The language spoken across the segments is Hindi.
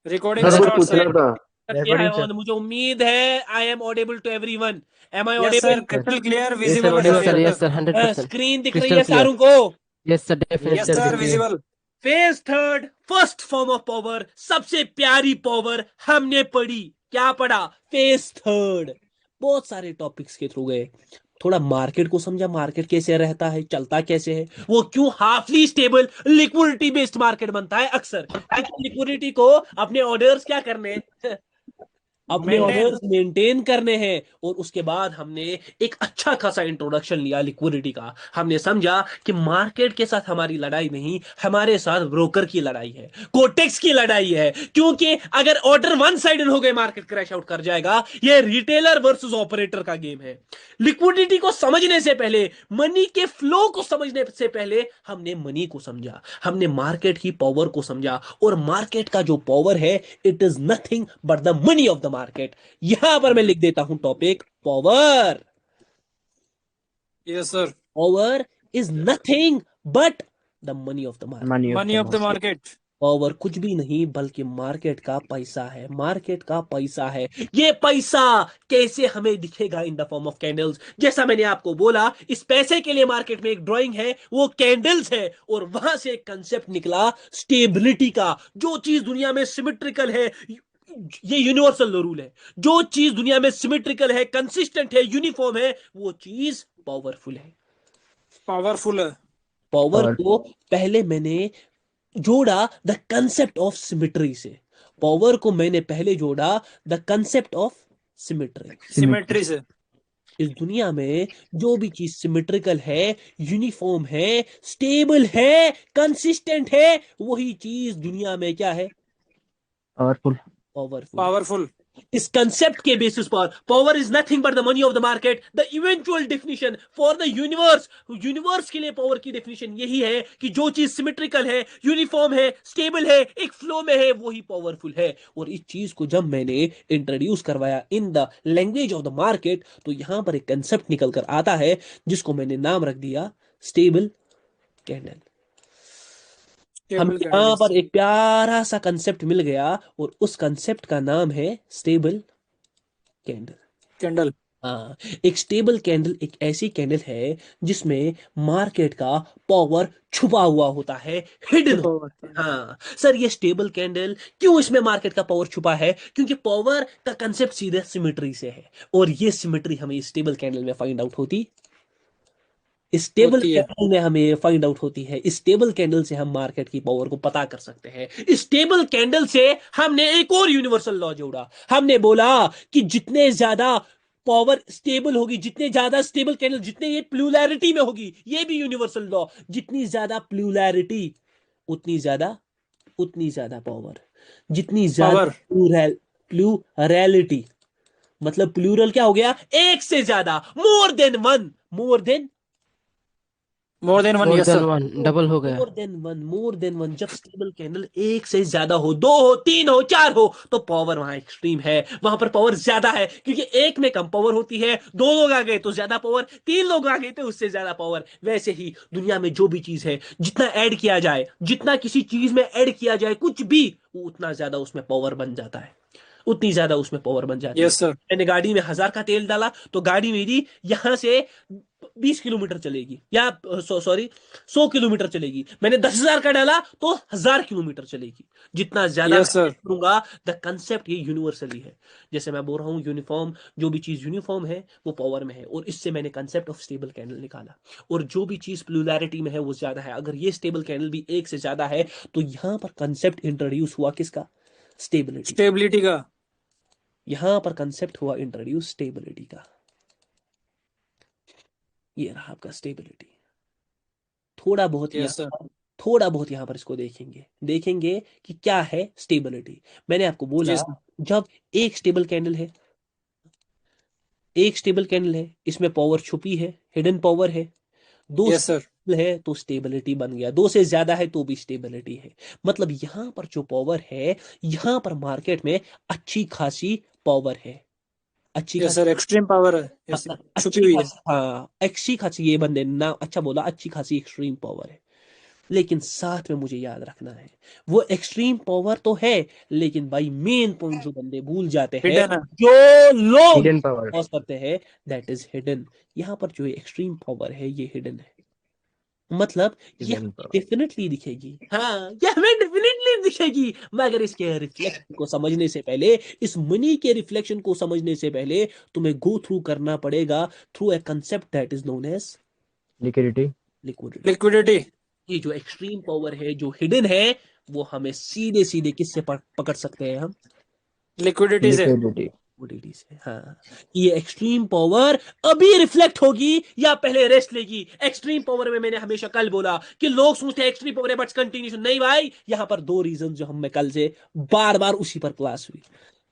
रिकॉर्डिंग सर कुछ स्टार्ट पूछना सर। था। किया है और मुझे उम्मीद है I am audible to everyone. Am I yes sir, audible? Sir crystal clear yes sir visible है ऑडिबल सर सर, यहाँ यस तक। सर 100%। स्क्रीन दिख रही क्रिस्टल है क्लियर। सारों को? Yes sir definitely yes sir sir, दिख रही है। Visible. Phase third, first form of power, सबसे प्यारी पावर हमने पढ़ी। क्या पढ़ा? Phase third. बहुत सारे टॉपिक्स के थ्रू गए, थोड़ा मार्केट को समझा, मार्केट कैसे रहता है, चलता कैसे है, वो क्यों हाफली स्टेबल लिक्विडिटी बेस्ड मार्केट बनता है अक्सर, क्योंकि लिक्विडिटी को अपने ऑर्डर्स क्या करने हैं, अपने मेंटेन। ऑर्डर्स मेंटेन करने हैं। और उसके बाद हमने एक अच्छा खासा इंट्रोडक्शन लिया लिक्विडिटी का। हमने समझा कि मार्केट के साथ हमारी लड़ाई नहीं, हमारे साथ ब्रोकर की लड़ाई है, कोटेक्स की लड़ाई है। क्योंकि अगर ऑर्डर वन साइडेड हो गए, मार्केट क्रैश आउट कर जाएगा। ये रिटेलर वर्सेस ऑपरेटर का गेम है। लिक्विडिटी को समझने से पहले, मनी के फ्लो को समझने से पहले, हमने मनी को समझा, हमने मार्केट की पावर को समझा। और मार्केट का जो पावर है, it is nothing but the money of the market. यहां पर मैं लिख देता हूं topic power. Yes sir. Power is nothing but the money of the market. Money of money the of the market. Market. Power कुछ भी नहीं बल्कि मार्केट का पैसा है, मार्केट का पैसा है। ये पैसा कैसे हमें दिखेगा? In the form of candles. जैसा मैंने आपको बोला, इस पैसे के लिए मार्केट में एक ड्राइंग है, वो कैंडल्स है। और वहां से एक कंसेप्ट निकला स्टेबिलिटी का। जो चीज दुनिया में सिमेट्रिकल है, ये यूनिवर्सल रूल है, जो चीज दुनिया में सिमेट्रिकल है, कंसिस्टेंट है, यूनिफॉर्म है, वो चीज पावरफुल है। पावरफुल है। पावर और को पहले मैंने जोड़ा द कंसेप्ट ऑफ सिमिट्री से। पावर को मैंने पहले जोड़ा the concept of symmetry. Symmetry. Symmetry से। इस दुनिया में जो भी चीज सिमेट्रिकल है, यूनिफॉर्म है, स्टेबल है, कंसिस्टेंट है, वही चीज दुनिया में क्या है? पावरफुल। पावरफुल है। पावरफुल। इस कंसेप्ट के बेसिस पर power is nothing but the money of the market. The eventual definition for the universe, universe के लिए पावर की डेफिनेशन यही है कि जो चीज सिमेट्रिकल है, यूनिफॉर्म है, स्टेबल है, एक फ्लो में है, वही पावरफुल है। और इस चीज को जब मैंने इंट्रोड्यूस करवाया in the language of the market, तो यहां पर एक कंसेप्ट निकल कर आता है जिसको मैंने नाम रख दिया स्टेबल कैंडल। हमें टेबल यहां कैंडल्स। पर एक प्यारा सा कंसेप्ट मिल गया, और उस कंसेप्ट का नाम है स्टेबल कैंडल। कैंडल। हाँ, एक स्टेबल कैंडल एक ऐसी कैंडल है जिसमें मार्केट का पावर छुपा हुआ होता है, हिडन छुपा होता हुआ है। है। हाँ सर, ये स्टेबल कैंडल क्यों, इसमें मार्केट का पावर छुपा है? क्योंकि पावर का कंसेप्ट सीधे सिमेट्री से है, और ये सिमेट्री हमें स्टेबल कैंडल में फाइंड आउट होती, स्टेबल होती है। कैंडल में हमें फाइंड आउट होती है। स्टेबल कैंडल से हम मार्केट की पावर को पता कर सकते हैं। स्टेबल कैंडल से हमने एक और यूनिवर्सल लॉ जोड़ा। हमने बोला कि जितने ज्यादा पावर स्टेबल होगी, जितने ज्यादा स्टेबल कैंडल, जितने ये प्लूलैरिटी में होगी, ये भी यूनिवर्सल लॉ, जितनी ज्यादा प्लूलैरिटी उतनी ज्यादा पावर। जितनी ज्यादा पावर। प्लूरैलिटी, मतलब प्लूरल क्या हो गया? एक से ज्यादा, more than one, more than more than one, more yes then sir. One double हो गया। More than one, more than one. जब स्टेबल कैंडल एक से ज्यादा हो, दो हो, तीन हो, चार हो, तो पावर वहां एक्सट्रीम है, वहां पर पावर ज्यादा है। क्योंकि एक में कम पावर होती है, दो लोग आ गए तो ज्यादा पावर, तीन लोग आ गए तो उससे ज्यादा पावर। वैसे ही दुनिया में जो भी चीज है, जितना ऐड किया जाए, जितना किसी चीज में ऐड किया जाए कुछ भी, वो उतना ज्यादा उसमें पावर बन जाता है, उतनी ज्यादा उसमें पावर बन जाती है। Yes sir. मैंने गाड़ी में 1000 का तेल डाला तो गाड़ी मेरी यहां से 20 किलोमीटर चलेगी, या सॉरी 100 किलोमीटर चलेगी। मैंने 10,000 का डाला तो 1000 किलोमीटर चलेगी। जितना ज्यादा मैं यस add सर। करूंगा, द कंसेप्ट ये यूनिवर्सली है। जैसे मैं बोल रहा हूँ यूनिफॉर्म, जो भी चीज यूनिफॉर्म है वो पावर में है, और इससे मैंने कंसेप्ट ऑफ स्टेबल कैंडल निकाला। और जो भी चीज प्लुरैलिटी में है वो ज्यादा है। अगर ये स्टेबल कैंडल भी एक से ज्यादा है, तो यहां पर कंसेप्ट इंट्रोड्यूस हुआ किसका? स्टेबिलिटी। स्टेबिलिटी का। यहां पर कंसेप्ट हुआ इंट्रोड्यूस स्टेबिलिटी का। ये रहा आपका स्टेबिलिटी। थोड़ा बहुत यस सर। यहाँ थोड़ा बहुत यहाँ पर इसको देखेंगे, देखेंगे कि क्या है स्टेबिलिटी। मैंने आपको बोला, जी सर। जब एक स्टेबल कैंडल है, एक स्टेबल कैंडल है, इसमें पावर छुपी है, हिडन पावर है। दो यस सर। स्टेबल है तो स्टेबिलिटी बन गया, दो से ज्यादा है तो भी स्टेबिलिटी है। मतलब यहां पर जो पावर है, यहां पर मार्केट में अच्छी खासी पावर है, अच्छी यस खासी, सर, एक्सट्रीम पावर है। यस। छुपी अच्छी हुई है। खासी, हाँ अच्छी खासी, ये बंदे ने नाम अच्छा बोला, अच्छी खासी एक्सट्रीम पावर है। लेकिन साथ में मुझे याद रखना है, वो एक्सट्रीम पावर तो है, लेकिन भाई मेन पॉइंट जो बंदे भूल जाते हैं, हिडन है। जो लोग हिडन पावर। पॉज करते हैं, दैट इज हिडन। यहाँ पर जो एक्सट्रीम पावर है ये हिडन है, मतलब ये हिडन पावर। डेफिनेटली दिखेगी, हाँ ये हमें डेफिनेटली दिखेगी, मगर इसके रिफ्लेक्शन को समझने से पहले, इस मनी के रिफ्लेक्शन को समझने से पहले तुम्हें गो थ्रू करना पड़ेगा through a concept that is known as liquidity. Liquidity. Liquidity. ये जो एक्सट्रीम पावर है, जो हिडन है, वो हमें सीधे सीधे किससे पकड़ सकते हैं हम? लिक्विडिटी से। लिक्विडिटी। लिक्विडिटी से, हाँ। ये एक्सट्रीम पावर अभी रिफ्लेक्ट होगी या पहले रेस्ट लेगी? एक्सट्रीम पावर में मैंने हमेशा कल बोला कि लोग सोचते हैं एक्सट्रीम पावर है बट कंटिन्यूशन नहीं भाई। यहां पर दो रीजन जो हम कल से बार बार उसी पर क्लास हुई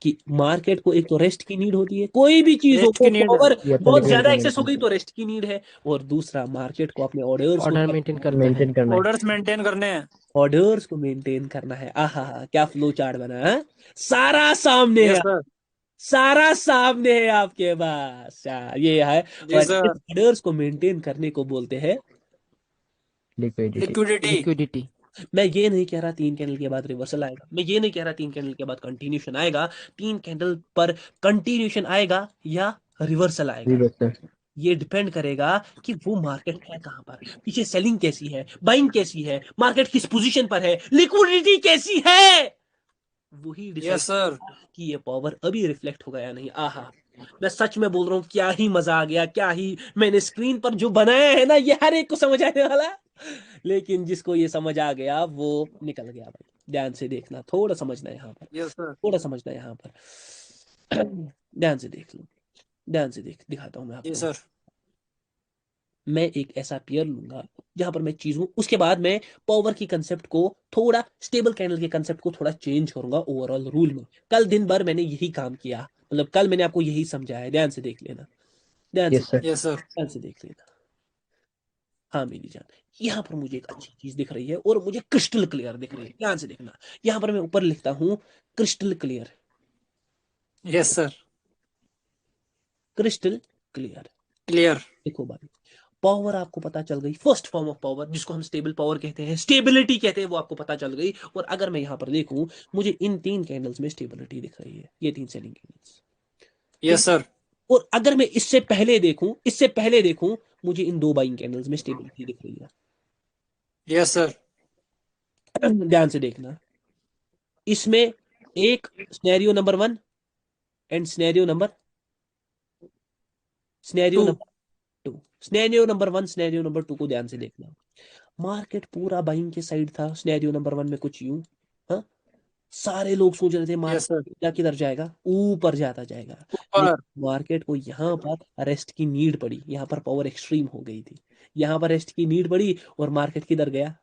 कि मार्केट को एक तो रेस्ट की नीड होती है, कोई भी चीज हो, रेस्ट की नीड है। पावर या तो बहुत ज्यादा लिक्विडिटी एक्सेस हो गई तो रेस्ट की नीड है, और दूसरा मार्केट को अपने ऑर्डर्स ऑर्डर मेंटेन करना है। मेंटेन करना है। ऑर्डर्स मेंटेन करने हैं। ऑर्डर्स को मेंटेन करना है। आहा, क्या फ्लो चार्ट बना है, सारा सामने यस है, सर। सारा सामने है आपके पास। ये है, जी और सर। इस ऑर्डर्स को मेंटेन करने को बोलते हैं लिक्विडिटी। लिक्विडिटी। लिक्विडिटी। मैं ये नहीं कह रहा 3 कैंडल के बाद रिवर्सल आएगा, मैं ये नहीं कह रहा 3 कैंडल के बाद कंटिन्यूशन आएगा, 3 कैंडल पर कंटिन्यूशन आएगा या रिवर्सल आएगा, रिवर्सल। ये डिपेंड करेगा कि वो मार्केट है कहां पर, पीछे सेलिंग कैसी है, बाइंग कैसी है, मार्केट किस पोजीशन पर है, लिक्विडिटी कैसी है, वही डिसाइड यस सर। कि ये पावर अभी रिफ्लेक्ट होगा या नहीं। आहा, मैं सच में बोल रहा हूँ, क्या ही मजा आ गया, क्या ही मैंने स्क्रीन पर जो बनाया है ना, ये हर एक को समझ आने वाला है। लेकिन जिसको ये समझ आ गया वो निकल गया भाई। ध्यान से देखना, थोड़ा समझना यहाँ पर, यस सर। थोड़ा समझना यहाँ पर। ध्यान से देख लो, ध्यान से देख, दिखाता हूँ मैं जी आपको। सर। मैं एक ऐसा पेयर लूंगा जहां पर मैं चीजों, उसके बाद मैं पावर की कंसेप्ट को थोड़ा, स्टेबल कैंडल के कंसेप्ट को थोड़ा चेंज करूंगा ओवरऑल रूल में। कल दिन भर मैंने यही काम किया, मतलब कल मैंने आपको यही समझाया, ध्यान से देख लेना, ध्यान से, यस सर। Yes sir. ध्यान से देख लेना। हाँ मेरी जान, यहाँ पर मुझे एक अच्छी चीज दिख रही है और मुझे क्रिस्टल क्लियर दिख रही है, ध्यान से देखना। यहाँ पर मैं ऊपर लिखता हूँ crystal clear, yes sir. Crystal clear. Clear. देखो भाई, पावर आपको पता चल गई, फर्स्ट फॉर्म ऑफ पावर जिसको हम स्टेबल पावर कहते हैं, स्टेबिलिटी कहते हैं, वो आपको पता चल गई। और अगर मैं यहाँ पर देखूं, मुझे इन 3 कैंडल्स में स्टेबिलिटी दिख रही है, ये 3 सेलिंग कैंडल्स, ठीक यस है। सर। और अगर मैं इससे पहले देखूं, इससे पहले देखूं, मुझे इन 2 बाइंग कैंडल्स में स्टेबिलिटी दिख रही है। Yes sir. ध्यान से देखना, इसमें एक scenario number 1 and scenario two. Number 2, scenario number 1, scenario number 2 को ध्यान से देखना। मार्केट पूरा बाइंग के साइड था सिनेरियो नंबर 1 में, कुछ यूं, हाँ, सारे लोग सोच रहे थे यस सर। मार्केट क्या किधर जाएगा, ऊपर जाता जाएगा। ऊपर। लेकिन मार्केट को यहाँ पर रेस्ट की नीड पड़ी, यहाँ पर पावर एक्सट्रीम हो गई थी, यहाँ पर रेस्ट की नीड पड़ी और मार्केट किधर गया,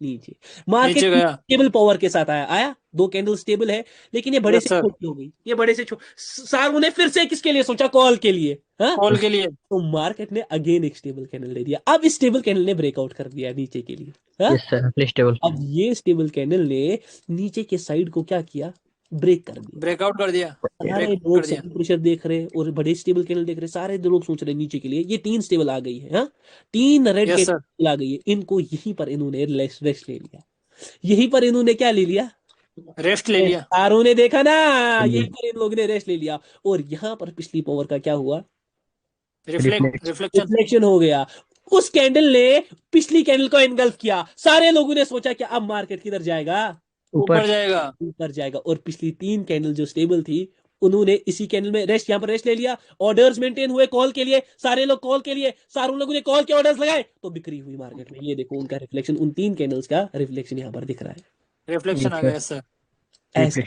नीचे। मार्केट नीचे गया। स्टेबल पावर के साथ आया, 2 कैंडल स्टेबल है, लेकिन ये बड़े यस से सर। छोटी हो गई, ये बड़े से सारों ने फिर से किसके लिए सोचा, कॉल के लिए, हाँ। कॉल के लिए। तो मार्केट ने अगेन एक स्टेबल कैंडल दे दिया, अब इस स्टेबल कैंडल ने ब्रेकआउट कर दिया नीचे के लिए, हाँ? Yes sir. स्टेबल। अब ये स्टेबल कैंडल ने नीचे के साइड को क्या किया, ब्रेक कर दिया। ब्रेकआउट कर दिया। सारे ब्रेक लोग कर दिया। सेलिंग प्रेशर देख रहे हैं और बड़े स्टेबल कैंडल देख रहे हैं, सारे लोग सोच रहे हैं नीचे के लिए, ये 3 स्टेबल आ गई है, हाँ, 3 रेड यस सर। कैंडल आ गई है, इनको यहीं पर इन्होंने रेस्ट ले लिया, यहीं पर इन्होंने क्या ले लिया, रेस्ट ले लिया। सारों ने देखा ना, यहीं पर इन लोगों ने रेस्ट ले लिया। और यहाँ पर पिछली पावर का क्या हुआ, रिफ्लेक्शन। रिफ्लेक्शन हो गया। उस कैंडल ने पिछली कैंडल को एनगल्फ किया, सारे लोगों ने सोचा कि अब मार्केट किधर जाएगा, ऊपर जाएगा। ऊपर जाएगा। और पिछली 3 कैंडल जो स्टेबल थी, उन्होंने इसी कैंडल में रेस्ट, यहाँ पर रेस्ट ले लिया, ऑर्डर्स मेंटेन हुए कॉल के लिए, सारे लोग कॉल के लिए, सारों लोगों ने कॉल के ऑर्डर्स लगाए, तो बिक्री हुई मार्केट में। ये देखो उनका रिफ्लेक्शन, उन 3 कैंडल्स का रिफ्लेक्शन यहाँ पर दिख रहा है। रिफ्लेक्शन आ गया। Yes sir. ऐसे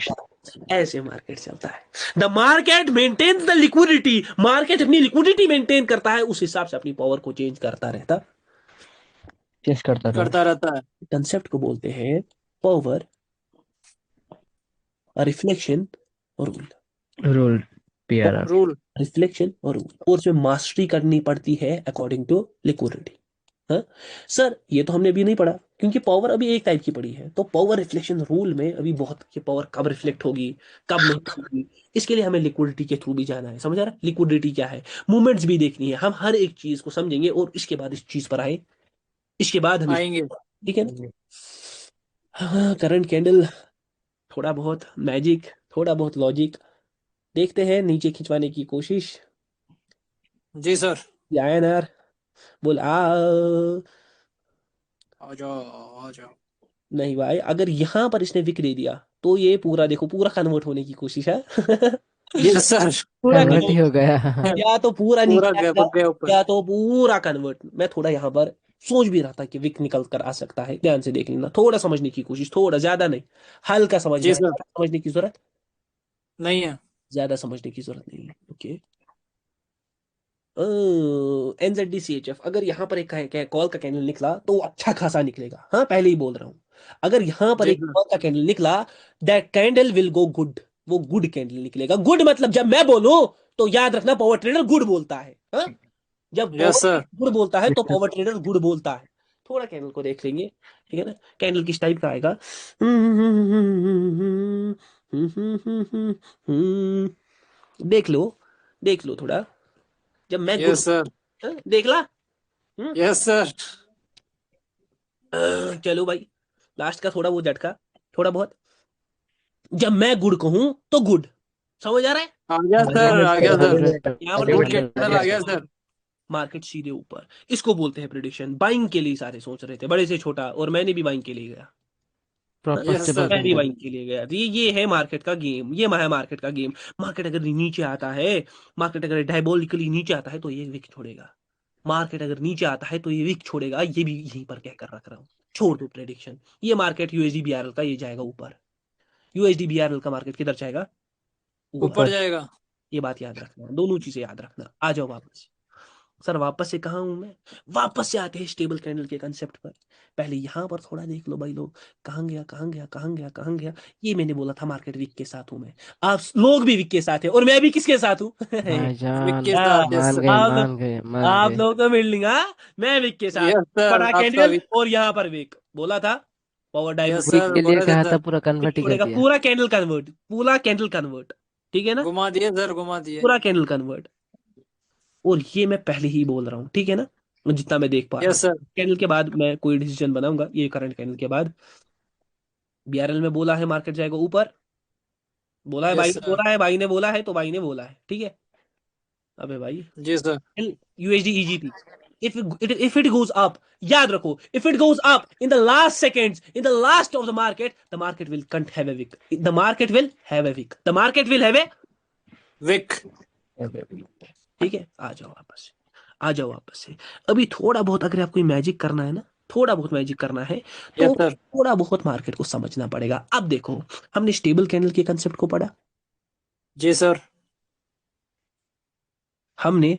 ऐसे मार्केट चलता है। The market maintains the liquidity, market अपनी लिक्विडिटी मेंटेन करता है, उस हिसाब से अपनी पावर को चेंज करता रहता, चेंज करता रहता है। कंसेप्ट को बोलते हैं पावर, रिफ्लेक्शन और rule. Rule. PRR. Rule. Reflection और रूल, और उसमें मास्टरी करनी पड़ती है अकॉर्डिंग टू लिक्विडिटी। हाँ सर, ये तो हमने अभी नहीं पढ़ा क्योंकि पावर अभी एक टाइप की पड़ी है, तो पावर रिफ्लेक्शन रूल में अभी बहुत, कि पावर कब रिफ्लेक्ट होगी कब नहीं होगी, इसके लिए हमें लिक्विडिटी के थ्रू भी जाना है। समझ आ रहा है लिक्विडिटी क्या है, मूवमेंट्स भी देखनी है, हम हर एक चीज को समझेंगे और इसके बाद इस चीज पर आए, इसके बाद हम आएंगे। ठीक है ना। हाँ, करंट कैंडल, थोड़ा बहुत मैजिक, थोड़ा बहुत लॉजिक, देखते हैं नीचे खिंचवाने की कोशिश। जी सर। लायन यार, बोल आ जाओ आ जाओ। नहीं भाई, अगर यहां पर इसने विक दे दिया तो ये पूरा देखो, पूरा कन्वर्ट होने की कोशिश है। Yes sir. पूरा कन्वर्ट ही कन्वर्ट, हो गया। या तो पूरा पूरा नीचे गया आएगा, पक गया ऊपर। या तो पूरा कन्वर्ट। मैं थोड़ा यहाँ पर सोच भी रहा था कि विक निकल कर आ सकता है, ध्यान से देख लेना, थोड़ा समझने की कोशिश, थोड़ा, ज्यादा नहीं, हल्का समझना जी है, सर। ज्यादा समझने की जरूरत, नहीं है। ज्यादा समझने की जरूरत नहीं है। ओके, NZDCHF, अगर यहाँ पर एक कॉल का कैंडल निकला तो वो अच्छा खासा निकलेगा, हाँ पहले ही बोल रहा हूँ। अगर यहाँ पर जी एक सर। कॉल का कैंडल निकला, that candle will go good, वो गुड कैंडल निकलेगा। गुड मतलब जब मैं बोलूं तो याद रखना, पावर ट्रेडर गुड बोलता है, हाँ? जब यस पावर सर। गुड बोलता है तो पावर ट्रेडर गुड बोलता है। थोड़ा कैंडल को देख लेंगे, ठीक है ना। कैंडल किस टाइप का आएगा, देख लो, देख लो थोड़ा, जब मैं गुड, यस सर। देख ला। हम्म, यस सर। चलो भाई, लास्ट का थोड़ा वो झटका, थोड़ा बहुत, जब मैं गुड कहूं तो गुड, समझ आ रहा है। आ गया सर आ गया सर। यहाँ पर गुड देखिए, कैंडल आ गया सर। मार्केट सीधे ऊपर, इसको बोलते हैं प्रिडिक्शन। बाइंग के लिए सारे सोच रहे थे, बड़े से छोटा, और मैंने भी बाइंग के लिए गया, हाँ? Proper yes stable sir. मैं भी कैंडल। बाइंग के लिए गया। ये है मार्केट का गेम, ये है मार्केट का गेम। मार्केट अगर नीचे आता है, मार्केट अगर डायबोलिकली नीचे आता है तो ये विक छोड़ेगा। मार्केट अगर नीचे आता है तो ये विक छोड़ेगा। ये भी यहीं पर कह कर रख रहा हूँ, छोड़ दो प्रेडिक्शन। ये मार्केट यूएसडी बीआरएल का ये जाएगा ऊपर, यूएसडी बीआरएल का मार्केट किधर जाएगा, ऊपर। ऊपर ऊपर। जाएगा। ये बात याद रखना, दोनों चीजें याद रखना। आ जाओ वापस। सर वापस से कहाँ हूं मैं, वापस से आते हैं स्टेबल कैंडल के कंसेप्ट पर। पहले यहां पर थोड़ा देख लो भाई लोग, कहाँ गया कहाँ गया कहाँ गया कहाँ गया। ये मैंने बोला था मार्केट वीक के साथ हूं मैं, आप लोग भी वीक के साथ हैं, और मैं भी किसके साथ हूँ। विक भाईजान के साथ यस मान सर। गए आप मान गए मान आप गए। लोग तो बिल्डिंग, हाँ, मैं वीक के साथ, यस सर बड़ा आपका कैंडल, विक। और यहाँ पर वीक बोला था, power yes wick diversity sir के लिए बोले थे कहा था, सर। पूरा कन्वर्ट ही कर छोड़ेगा, दिया। पूरा कैंडल कन्वर्ट, पूरा कैंडल कन्वर्ट, ठीक है ना, घुमा दिए सर घुमा दिए। पूरा कैंडल कन्वर्ट। और ये मैं पहले ही बोल रहा हूँ, ठीक है ना, जितना मैं देख पा रहा हूँ। Yes sir. कैंडल के बाद मैं कोई डिसीजन बनाऊंगा, ये करंट कैंडल के बाद। बीआरएल में बोला है मार्केट जाएगा ऊपर, बोला है भाई यस ने, सर। बोला है भाई ने, बोला है तो भाई ने बोला है, ठीक है। अबे भाई, जी sir. USD EGP, if it goes up, याद रखो, if it goes up in the last seconds, in the last of the market will can't have a wick, the market will have a wick, the market will have a, wick. ठीक है। आ जाओ वापस से, आ जाओ वापस से। अभी थोड़ा बहुत अगर आपको मैजिक करना है ना, थोड़ा बहुत मैजिक करना है, यस तो सर। थोड़ा बहुत मार्केट को समझना पड़ेगा। अब देखो, हमने स्टेबल कैंडल के कंसेप्ट को पढ़ा, जी सर। हमने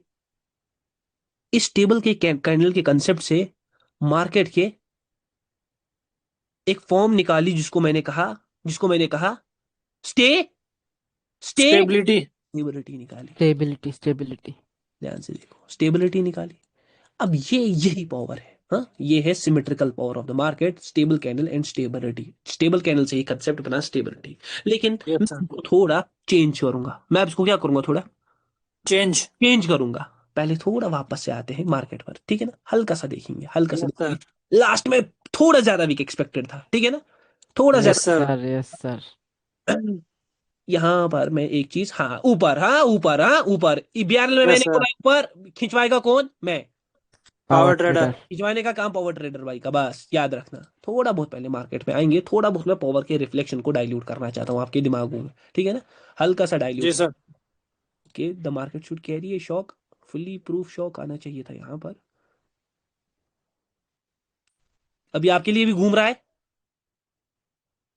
इस टेबल के कैंडल के कंसेप्ट से मार्केट के एक फॉर्म निकाली, जिसको मैंने कहा स्टे, स्टेबिलिटी। स्टेबिलिटी निकाली। Stability stability. ध्यान से देखो, स्टेबिलिटी निकाली। अब ये यही पावर है, हाँ, ये है symmetrical power of the market, stable candle and stability. Stable candle से ही कंसेप्ट बना स्टेबिलिटी। लेकिन यस मैं सर। इसको थोड़ा चेंज करूंगा, मैं अब इसको क्या करूंगा, थोड़ा चेंज। चेंज करूंगा। पहले थोड़ा वापस से आते हैं मार्केट पर, ठीक है ना, हल्का सा देखेंगे, हल्का सा यस देखेंगे। सर। लास्ट में थोड़ा ज्यादा वीक एक्सपेक्टेड था, ठीक है ना, थोड़ा यस यस सर। ज्यादा। Sir yes sir. यहाँ पर मैं एक चीज, हाँ ऊपर, हाँ ऊपर, हाँ ऊपर, 42 में यस मैंने सर। बोला ऊपर, खिंचवाएगा कौन, मैं। Power power trader. ट्रेडर। खिंचवाने का काम पावर ट्रेडर भाई का, बस याद रखना। थोड़ा बहुत पहले मार्केट में आएंगे, थोड़ा बहुत मैं पावर के रिफ्लेक्शन को डाइल्यूट करना चाहता हूँ आपके दिमागों में, ठीक है ना, हल्का सा जी डाइल्यूट, सर। कि the market should carry A shock, fully proof shock आना चाहिए था यहाँ पर। अभी आपके लिए भी घूम रहा है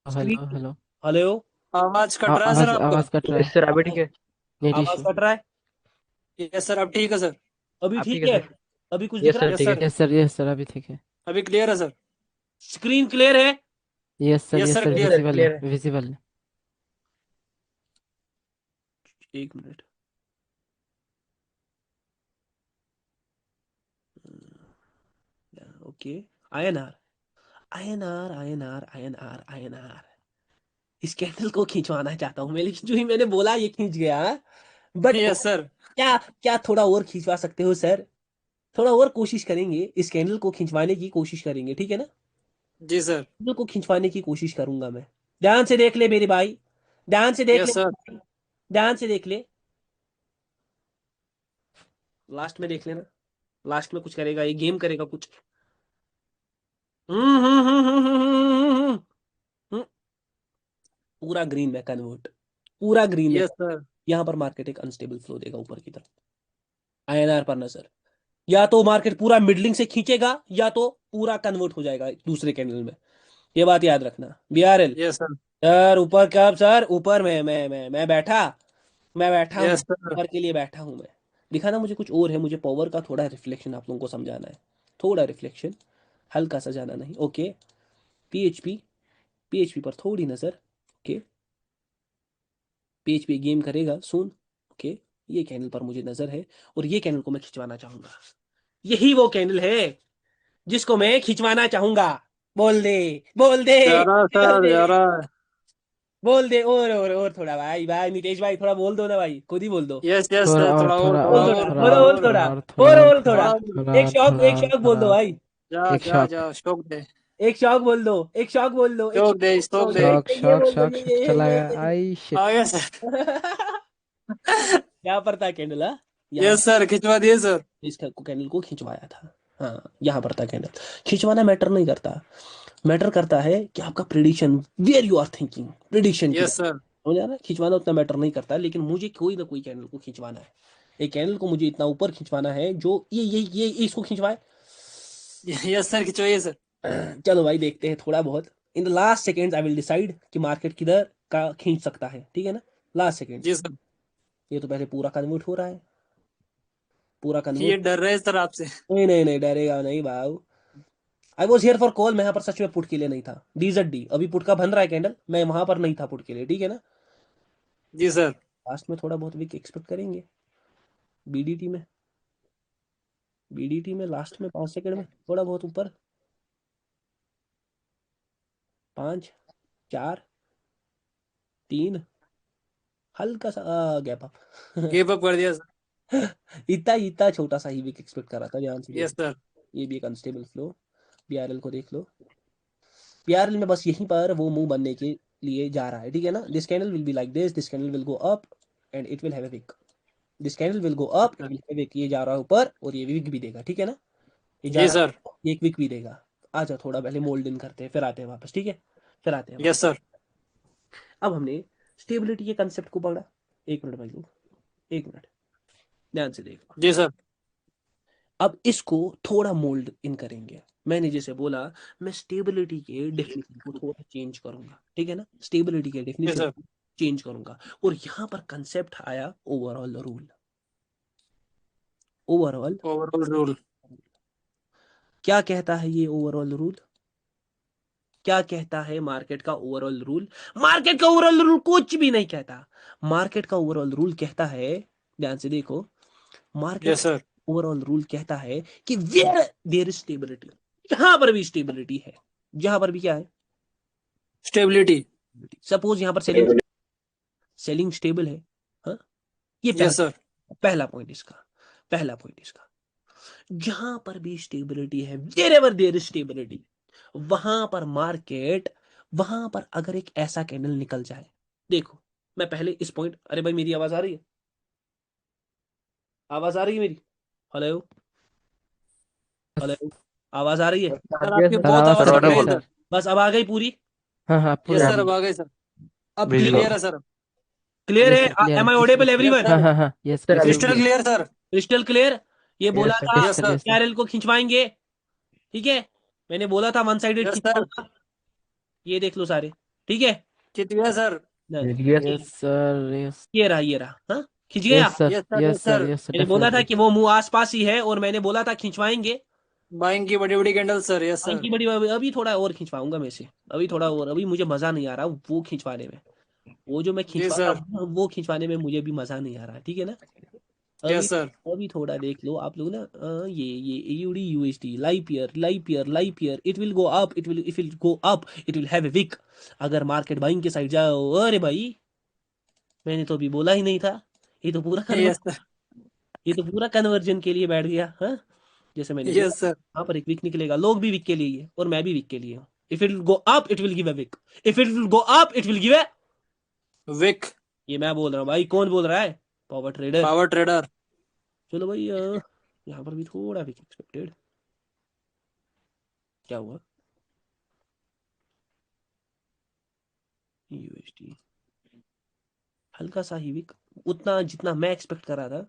हेलो स्क्रीन। हेलो। हेलो, आवाज कट रहा है सर आवाज आपका। आवाज कट रहा है। यस सर, अभी ठीक है। नेट आवाज इशू। कट रहा है, यस सर अब ठीक है सर। अभी आप ठीक ठीक है है, सर। अभी कुछ दिख यस रहा सर है, यस ठीक है, सर। यस सर अभी ठीक है। अभी क्लियर है सर। स्क्रीन क्लियर है। Yes yes sir sir clear है। विजिबल है विजिबल है। एक minute, okay. INR, INR, INR, INR, INR, इस कैंडल को खींचवाना चाहता हूं मैं, लेकिन जो ही मैंने बोला ये खींच गया, बट यस सर। क्या, क्या थोड़ा और खींचवा सकते हो सर, थोड़ा और कोशिश करेंगे, इस कैंडल को खींचवाने की कोशिश करेंगे, ठीक है ना। जी सर। कैंडल को खिंचवाने की कोशिश करूंगा मैं। ध्यान से देख ले मेरे भाई, ध्यान से देख ले, यस सर। ध्यान से देख ले। लास्ट में देख लेना, लास्ट में कुछ करेगा, ये गेम करेगा कुछ। हम्म हम्म हम्म हम्म हम्म हम्म, हम्म, हम्म। पूरा ग्रीन में कन्वर्ट, पूरा ग्रीन में। Yes sir. यहां पर मार्केट एक अनस्टेबल फ्लो देगा ऊपर की तरफ। आईएनआर पर नजर, या तो मार्केट पूरा मिडलिंग से खींचेगा या तो पूरा कन्वर्ट हो जाएगा दूसरे कैंडल में। ये बात याद रखना। BRL yes sir. सर ऊपर कब सर? ऊपर में मैं बैठा हूँ, यस सर। ऊपर के लिए बैठा हूँ मैं। दिखाना मुझे कुछ और है, मुझे पावर का थोड़ा रिफ्लेक्शन आप लोगों को समझाना है, थोड़ा रिफ्लेक्शन, हल्का सा, जाना नहीं। ओके, पीएचपी, पीएचपी पर थोड़ी नजर। ओके, पीएचपी गेम करेगा सून। ओके, ये कैंडल पर मुझे नजर है और ये कैंडल को मैं खिंचवाना चाहूंगा। यही वो कैंडल है जिसको मैं खिंचवाना चाहूंगा। बोल दे, बोल दे, जा रहा बोल सर, दे, जा रहा है। बोल दे। और थोड़ा भाई, भाई नितेश भाई थोड़ा बोल दो ना भाई, खुद ही बोल दो। यस यस थोड़ा सर, और, थोड़ा और, थोड़ा थोड़ा बोल और, थोड़ा, और, थोड़ा थोड़ा बोलो और, बोल और, थोड़ा, थोड़ा और, थोड़ा और, और थोड़ा थोड़ा। और, थोड़ा एक और, शॉक, थोड़ा एक और, शॉक बोल थोड़ा दो और। भाई, जा एक जा शॉट। जा, शौक दे। एक शॉक बोल दो, एक शॉक बोल दो, एक शौक शॉक दे, बोल शौक दो, दे। शॉक, ये शॉक, बोल दो, शॉक, शॉक चला गया। आई शिट। आ गया सर। यहाँ पर था कैंडल, हाँ, यहाँ यस सर, खिंचवा दिए सर। इस कैंडल को खिंचवाया था। हाँ, यहाँ पर था कैंडल। खिंचवाना मैटर नहीं करता, मैटर करता है कि आपका prediction, where you are thinking, prediction की यस तरफ। सर। समझ आ रहा है? खिंचवाना उतना मैटर नहीं करता, लेकिन मुझे कोई ना कोई कैंडल को खिंचवाना है। एक कैंडल को मुझे इतना ऊपर खिंचवाना है जो ये इसको खिंचवाए। यस सर, खिंचवाइए सर। चलो भाई, देखते हैं थोड़ा बहुत। In the last seconds I will decide कि मार्केट किधर का खींच सकता है, ठीक है ना? लास्ट जी सेकेंड्स। सर। ये तो पहले पूरा कन्वर्ट हो रहा है, पूरा ये कन्वर्ट। डर रहे हैं सर आपसे। नहीं नहीं नहीं, डरेगा नहीं भाऊ। I was here for call, मैं यहाँ पर सच में पुट के लिए नहीं था। DZD अभी पुट का बन रहा है कैंडल, मैं वहां पर नहीं था पुट के लिए, ठीक है ना? जी सर। लास्ट में थोड़ा बहुत वीक एक्सपेक्ट करेंगे। बीडीटी में, बीडीटी में लास्ट में 5 सेकंड में थोड़ा बहुत ऊपर। 5, 4, 3, हल्का सा गैप अप। गिव अप कर दिया सर। इतना इतना छोटा सा ही वीक एक्सपेक्ट करा था, ध्यान से यस देख। सर। ये भी एक अनस्टेबल फ्लो। बीआरएल को देख लो, बीआरएल में बस यहीं पर वो मुंह बनने के लिए जा रहा है, ठीक है ना? This candle will be like this candle will go up and it will have a week. This candle will go up, it will have a week. ये जा रहा है ऊपर और ये विक भी देगा, ठीक है ना? ये जा जी रहा सर। है, ये एक विक भी देगा। आ जाओ, थोड़ा पहले मोल्ड इन करते हैं, फिर आते हैं वापस, ठीक है? फिर आते हैं वापस। Yes sir. अब हमने स्टेबिलिटी के कंसेप्ट को पढ़ा। 1 मिनट भाई लोग, 1 मिनट, ध्यान से देखो। जी सर। अब इसको थोड़ा मोल्ड इन करेंगे। मैंने जैसे बोला, मैं स्टेबिलिटी के डेफिनेशन को थोड़ा चेंज करूंगा, ठीक है ना? स्टेबिलिटी के जी डेफिनेशन सर। को चेंज करूंगा और यहां पर कंसेप्ट आया overall rule. Overall overall rule. क्या कहता है ये ओवरऑल रूल? क्या कहता है मार्केट का ओवरऑल रूल? मार्केट का ओवरऑल रूल कुछ भी नहीं कहता। मार्केट का ओवरऑल रूल कहता है, ध्यान से देखो, market yes sir. Overall rule कहता है कि वेयर देयर इज स्टेबिलिटी, जहां पर भी स्टेबिलिटी है, जहां पर भी क्या है? स्टेबिलिटी। सपोज यहां पर सेलिंग, सेलिंग स्टेबल है, हाँ, ये यस सर। पहला पॉइंट इसका, पहला पॉइंट इसका। जहां पर भी स्टेबिलिटी है, wherever there is stability, वहां पर मार्केट, वहां पर अगर एक ऐसा कैंडल निकल जाए, देखो, मैं पहले इस पॉइंट, अरे भाई मेरी आवाज आ रही है? आवाज आ रही है मेरी? हेलो, हेलो, आवाज आ रही है? सर आपकी सर बहुत आवाज आवाज कट कट रही रही है है सर। सर। बस अब आ गई पूरी? हाँ पूरी यस आ सर, रही अब है। आ गए सर। अब विजुअल क्लियर है सर। क्लियर यस है? सर, क्लियर एम है, I crystal. Audible yes everyone? हाँ सर। हाँ हाँ, yes sir crystal crystal clear. Clear sir. Crystal clear. ये यस बोला सर, था क्रिस्टल, यस यस सर। कैरल को खिंचवाएंगे, ठीक है? मैंने बोला था वन साइडेड सर। खिंचवाऊंगा। ये देख लो सारे, ठीक है? खिंच गया सर। Yes sir, yes. ये रहा, हाँ, खिंच गया। Yes sir, yes sir. Yes yes sir, sir. Yes sir, मैंने बोला था डेफिनेटली। कि वो मुंह आसपास ही है और मैंने बोला था खिंचवाएंगे। बाइंग की बड़ी बड़ी कैंडल सर। Yes sir. की बड़ी, अभी थोड़ा और खिंचवाऊंगा मैं से, अभी थोड़ा और, अभी मुझे मजा नहीं आ रहा वो खिंचवाने में। वो जो मैं जी खिंचवा रहा सर। हूँ वो खिंचवाने में मुझे भी मजा नहीं आ रहा है, ठीक है ना? अभी, यस सर। अभी थोड़ा देख लो आप लोग ना। ये AUD USD live year, live year, live year, it will go up, it will, if it go up it will have a wick. अगर मार्केट बाइंग के साइड जाओ, अरे भाई, मैंने तो अभी बोला ही नहीं था। ये तो पूरा यस सर। ये तो पूरा कन्वर्जन के लिए बैठ गया, हाँ? जैसे मैंने बोला, यस सर। वहां पर एक वीक निकलेगा, लोग भी वीक के लिए ही है और मैं भी वीक के लिए हूँ। If it will go up, it will give a wick. If it will go up, it will give a wick ये मैं बोल रहा हूँ भाई, कौन बोल रहा है? Power trader. Power trader. चलो भाई यहाँ पर भी थोड़ा विक एक्सपेक्टेड। क्या हुआ? यूएसडी हल्का सा ही विक, उतना जितना मैं एक्सपेक्ट कर रहा था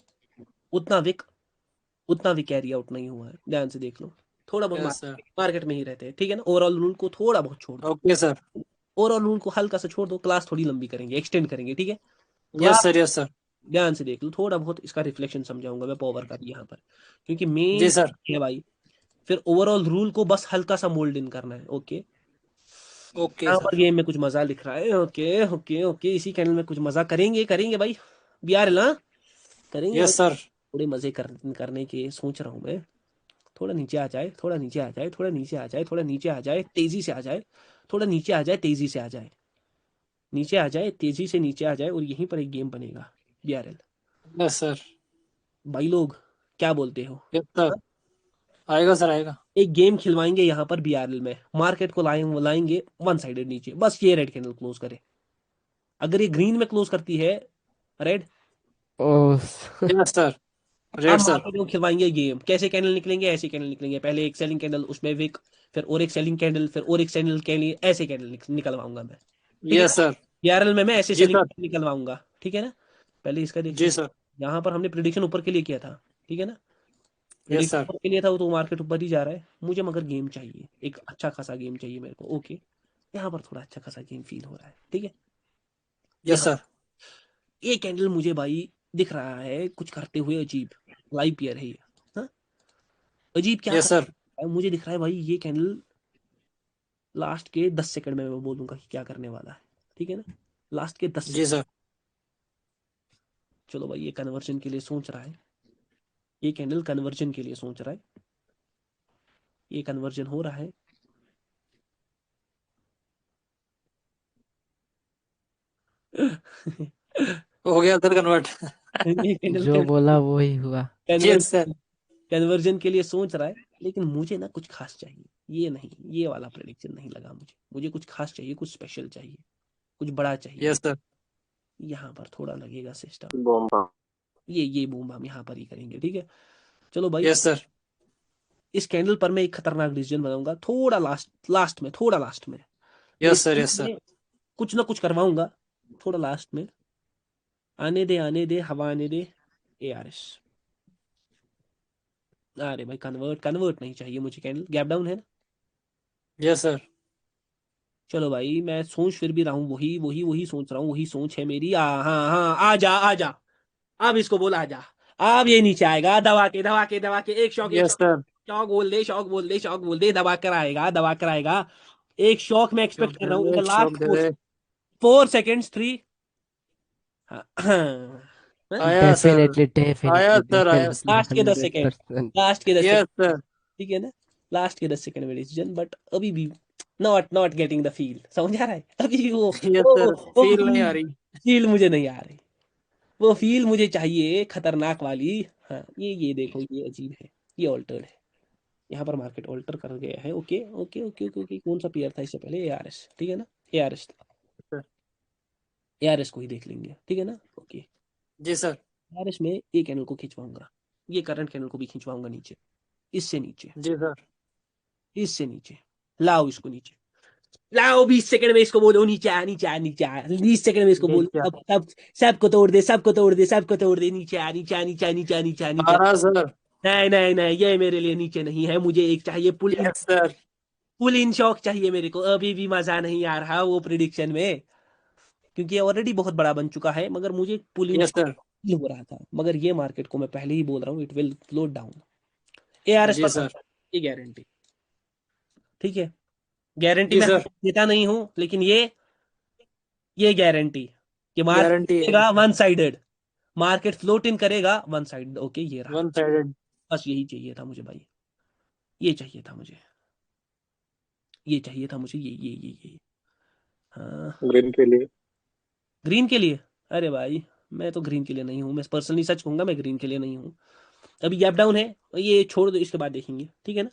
उतना विक कैरी आउट नहीं हुआ है। ध्यान से देख लो, थोड़ा बहुत यस सर। मार्केट में ही रहते हैं, ठीक है ना। ओवरऑल रूल को थोड़ा बहुत छोड़ दो, ओके सर। ओवरऑल रूल को हल्का सा छोड़ दो, क्लास थोड़ी लंबी करेंगे, एक्सटेंड करेंगे, ठीक है। Yes sir. Yes sir. ध्यान से देख लो, थोड़ा बहुत इसका रिफ्लेक्शन समझाऊंगा मैं पावर का भी यहाँ पर, क्योंकि जी मेन सर। है भाई। फिर ओवरऑल रूल को बस हल्का सा मोल्ड इन करना है। ओके, ओके यहाँ सर। पर गेम में कुछ मजा दिख रहा है। ओके ओके ओके, इसी कैनल में कुछ मजा करेंगे भाई, बिहार ना करेंगे भाई। Yes sir. थोड़े मजे करने के सोच रहा हूँ मैं। थोड़ा नीचे आ जाए, थोड़ा नीचे आ जाए, थोड़ा नीचे आ जाए, थोड़ा नीचे आ जाए, तेजी से आ जाए, थोड़ा नीचे आ जाए, तेजी से आ जाए, नीचे आ जाए, तेजी से नीचे आ जाए, और यहीं पर एक गेम बनेगा बीआरएल। Yes sir. भाई लोग क्या बोलते हो? Yes sir. आएगा सर, आएगा। एक गेम खिलवाएंगे यहाँ पर बीआरएल में, मार्केट को लाएंगे वन साइडेड नीचे, बस ये रेड कैंडल क्लोज करे। अगर ये ग्रीन में क्लोज करती है, रेड, ओह यस सर। अब रेड सर। मार्केट को खिलवाएंगे गेम। कैसे कैंडल निकलेंगे? ऐसे कैंडल निकलेंगे, पहले एक सेलिंग कैंडल, उसमें विक, फिर और एक सेलिंग कैंडल, फिर और एक सेलिंग कैंडल, ऐसे कैंडल निकलवाऊंगा मैं, ठीक है। Yes sir. बीआरएल में मैं ऐसे जी सेलिंग सर। निकलवाऊंगा, ठीक है ना। पहले इसका जी देखिए, सर। यहाँ पर हमने प्रिडिक्शन ऊपर के लिए किया था, ठीक है ना। Yes prediction sir. ऊपर के लिए था, वो तो मार्केट ऊपर ही जा रहा है। मुझे मगर गेम चाहिए, एक अच्छा खासा गेम चाहिए मेरे को। ओके, यहाँ पर थोड़ा अच्छा खासा गेम फील हो रहा है, ठीक है। यस यहाँ सर। ये कैंडल मुझे भाई दिख रहा है कुछ करते हुए, अजीब लाइव पेयर है ये। हाँ, अजीब क्या यस कर सर। रहा है मुझे दिख रहा है भाई। ये कैंडल लास्ट के 10 सेकंड में मैं बोलूंगा कि क्या करने वाला है, ठीक है ना। लास्ट के 10 जी सेकंड। सर। चलो भाई, ये कन्वर्जन के लिए सोच रहा है, ये कैंडल कन्वर्जन के लिए सोच रहा है, ये कन्वर्जन हो रहा है। हो गया सर कन्वर्ट। ये कैंडल जो बोला वो ही हुआ। Yes sir. कन्वर्जन के लिए सोच रहा है, लेकिन मुझे ना कुछ खास चाहिए। ये नहीं, ये वाला प्रेडिक्शन नहीं लगा मुझे। मुझे कुछ खास चाहिए, कुछ स्पेशल चाहिए, कुछ बड़ा चाहिए। Yes sir. यहाँ पर थोड़ा लगेगा सिस्टम, बॉम्ब। ये बूम हम यहाँ पर ही करेंगे, ठीक है। चलो भाई, यस सर। इस कैंडल पर मैं एक खतरनाक डिसीजन बनाऊंगा, थोड़ा लास्ट में, थोड़ा लास्ट में। Yes sir. Prediction yes sir. में कुछ ना कुछ करवाऊंगा, थोड़ा लास्ट में। आने दे हवा आने दे। एआरएस, अरे भाई कन्वर्ट नहीं चाहिए मुझे कैंडल, गैप डाउन है ना। Yes sir. चलो भाई, मैं सोच फिर भी रहा हूँ, वही सोच रहा हूँ, वही सोच है मेरी। हाँ हाँ, आ जा। अब इसको बोला, आ जा। अब ये नीचे आएगा, दबा के एक यस शॉक, सर। शॉक बोल दे, दबा कर आएगा। एक शॉक मैं शॉक एक्सपेक्ट कर दे रहा हूँ in the they, shock last they they. 4 seconds, 3। आया सर। डेफिनेटली आया डेफिनेटली सर। आया डेफिनेटली सर। लास्ट के 10 सेकेंड, 100%। लास्ट के 10 सेकेंड, यस सर। ठीक है ना। लास्ट के 10 सेकेंड में डिसीजन, बट अभी भी नॉट गेटिंग द फील, समझ आ रहा है? अभी भी यस सर, वो फील नहीं आ रही। फील मुझे नहीं आ रही। वो फील मुझे चाहिए खतरनाक वाली। हाँ, ये देखो, ये अजीब है, ये ऑल्टर्ड है। यहाँ पर मार्केट ऑल्टर कर गया है। Okay okay okay okay okay, कौन सा पेयर था इससे पहले? एआरएस, ठीक है ना। ARS, sir. एआरएस को ही देख लेंगे, ठीक है ना। ओके, जी सर। एआरएस में ये कैनल को खिंचवाऊंगा, ये करंट कैनल को भी खिंचवाऊंगा नीचे, इससे नीचे, जी सर। इससे नीचे। लाओ इसको नीचे, लाओ 20 सेकंड में इसको बोलो नीचे आ, 20 सेकंड में इसको बोलो, नीचे आ। सबको तोड़ दे, नीचे आ। आ रहा सर। नहीं, ये मेरे लिए नीचे नहीं है। मुझे एक चाहिए yes sir. Pull in shock चाहिए मेरे को। अभी भी मजा नहीं आ रहा वो प्रिडिक्शन में, क्योंकि ये ऑलरेडी बहुत बड़ा बन चुका है, मगर मुझे पुल in yes shock sir. Feel हो रहा था। मगर ये मार्केट को मैं पहले ही बोल रहा हूँ, it will flow down. ARS जी पर सर। ये गारंटी, ठीक है। गारंटी जी मैं सर। देता नहीं हूँ, लेकिन ये गारंटी कि गारंटी है। Market one sided, market float in करेगा वन साइड। ओके, ये रहा। One sided. बस यही चाहिए था मुझे भाई, ये चाहिए था मुझे, ये चाहिए था मुझे, ये हाँ। ग्रीन के लिए। ग्रीन के लिए? अरे भाई, मैं तो ग्रीन के लिए नहीं हूँ। मैं पर्सनली सच कहूंगा, मैं ग्रीन के लिए नहीं हूँ। अभी गैप डाउन है, ये छोड़ दो, इसके बाद देखेंगे, ठीक है ना।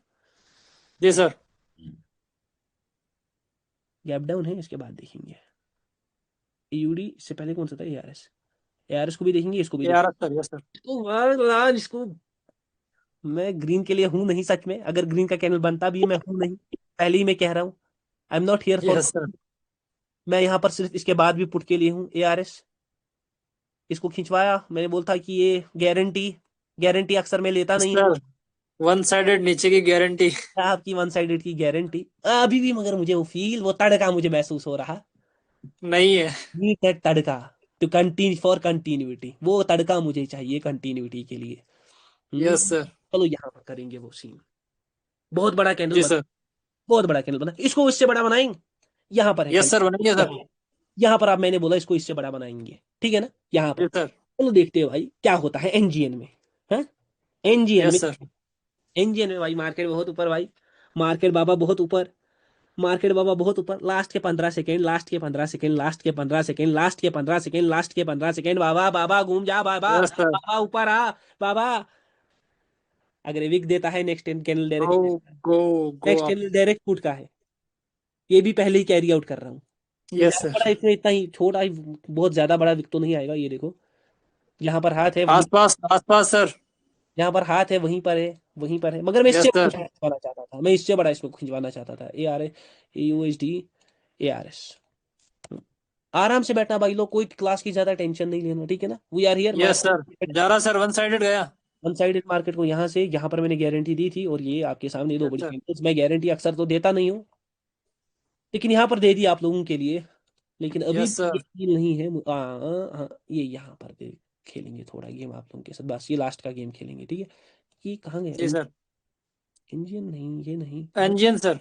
जी सर। गैप डाउन है, इसके बाद देखेंगे ईयूडी से पहले कौन सा था, एआरएस। एआरएस को भी देखेंगे, इसको भी यार देखेंगे। Sir, yes sir. तो आज इसको मैं ग्रीन के लिए हूं नहीं, सच में अगर ग्रीन का कैंडल बनता भी मैं हूं नहीं, पहले ही मैं कह रहा हूं, आई am not here for. Yes sir. मैं यहाँ पर सिर्फ इसके बाद भी पुट के लिए हूँ एआरएस। इसको खिंचवाया, मैंने बोलता कि ये गारंटी, गारंटी अक्सर मैं लेता नहीं हूँ। सर, वन साइडेड नीचे की गारंटी। आपकी वन साइडेड की गारंटी अभी भी, मगर मुझे वो फील, वो तड़का मुझे महसूस हो रहा। नहीं है। नीड दैट तड़का टू कंटिन्यू, फॉर कंटिन्यूटी, वो तड़का मुझे चाहिए कंटिन्यूटी के लिए। Yes sir. चलो यहाँ पर करेंगे वो सीन। बहुत बड़ा कैंडल जी बना, सर। बहुत बड़ा कैंडल बना, इसको इससे बड़ा बनाएंगे। यहाँ पर है यस सर, बनाइए सर। कैंडल, यहाँ पर आप, मैंने बोला इसको इससे बड़ा बनाएंगे, ठीक है ना, यहाँ पर। जी सर। चलो देखते हैं भाई क्या होता है एनजीएन में। हाँ, एनजीएन में, यस सर। एनजीएन में भाई मार्केट बहुत ऊपर भाई, मार्केट बाबा बहुत ऊपर, मार्केट बाबा बहुत ऊपर। लास्ट के 15 सेकेंड, लास्ट के 15 सेकेंड, लास्ट के 15 सेकेंड, लास्ट के 15 सेकेंड, लास्ट के 15 सेकेंड, बाबा बाबा घूम जा बाबा, यस सर। बाबा ऊपर आ बाबा। अगर विक देता है, next candle go, direct, go, go next up. Candle direct put का है, ये भी पहले ही कैरी आउट कर रहा हूँ। यस ज्यादा सर। बड़ा इसमें इतना ही छोटा ही, बहुत ज्यादा बड़ा विक तो नहीं आएगा, ये देखो यहाँ पर हाथ है वहीं, आसपास, आसपास सर। यहाँ पर हाथ है वहीं पर है, वहीं पर है, मगर मैं इससे यस बड़ा सर। खिंचवाना चाहता था, मैं इससे बड़ा इसमें खिंचवाना चाहता था। A R A U S D A R S. आराम से बैठना भाई लोग, कोई क्लास की ज्यादा टेंशन नहीं लेना, ठीक है ना। We are here yes sir. Market, जा रहा सर, वन साइडेड गया। वन साइडेड मार्केट को यहाँ से यहाँ पर मैंने गारंटी दी थी, और ये आपके सामने दो यस बड़ी सर। कैंडल्स। मैं गारंटी अक्सर तो देता नहीं हूँ, लेकिन यहाँ पर दे दी आप लोगों के लिए। लेकिन अभी यस भी ये सर। फील नहीं है। हाँ, ये यहाँ पर दे खेलेंगे थोड़ा गेम आप लोगों के साथ, बस ये लास्ट का गेम खेलेंगे, ठीक है। ये कहाँ गया, जी सर। इंडियन नहीं, ये नहीं, इंजन सर।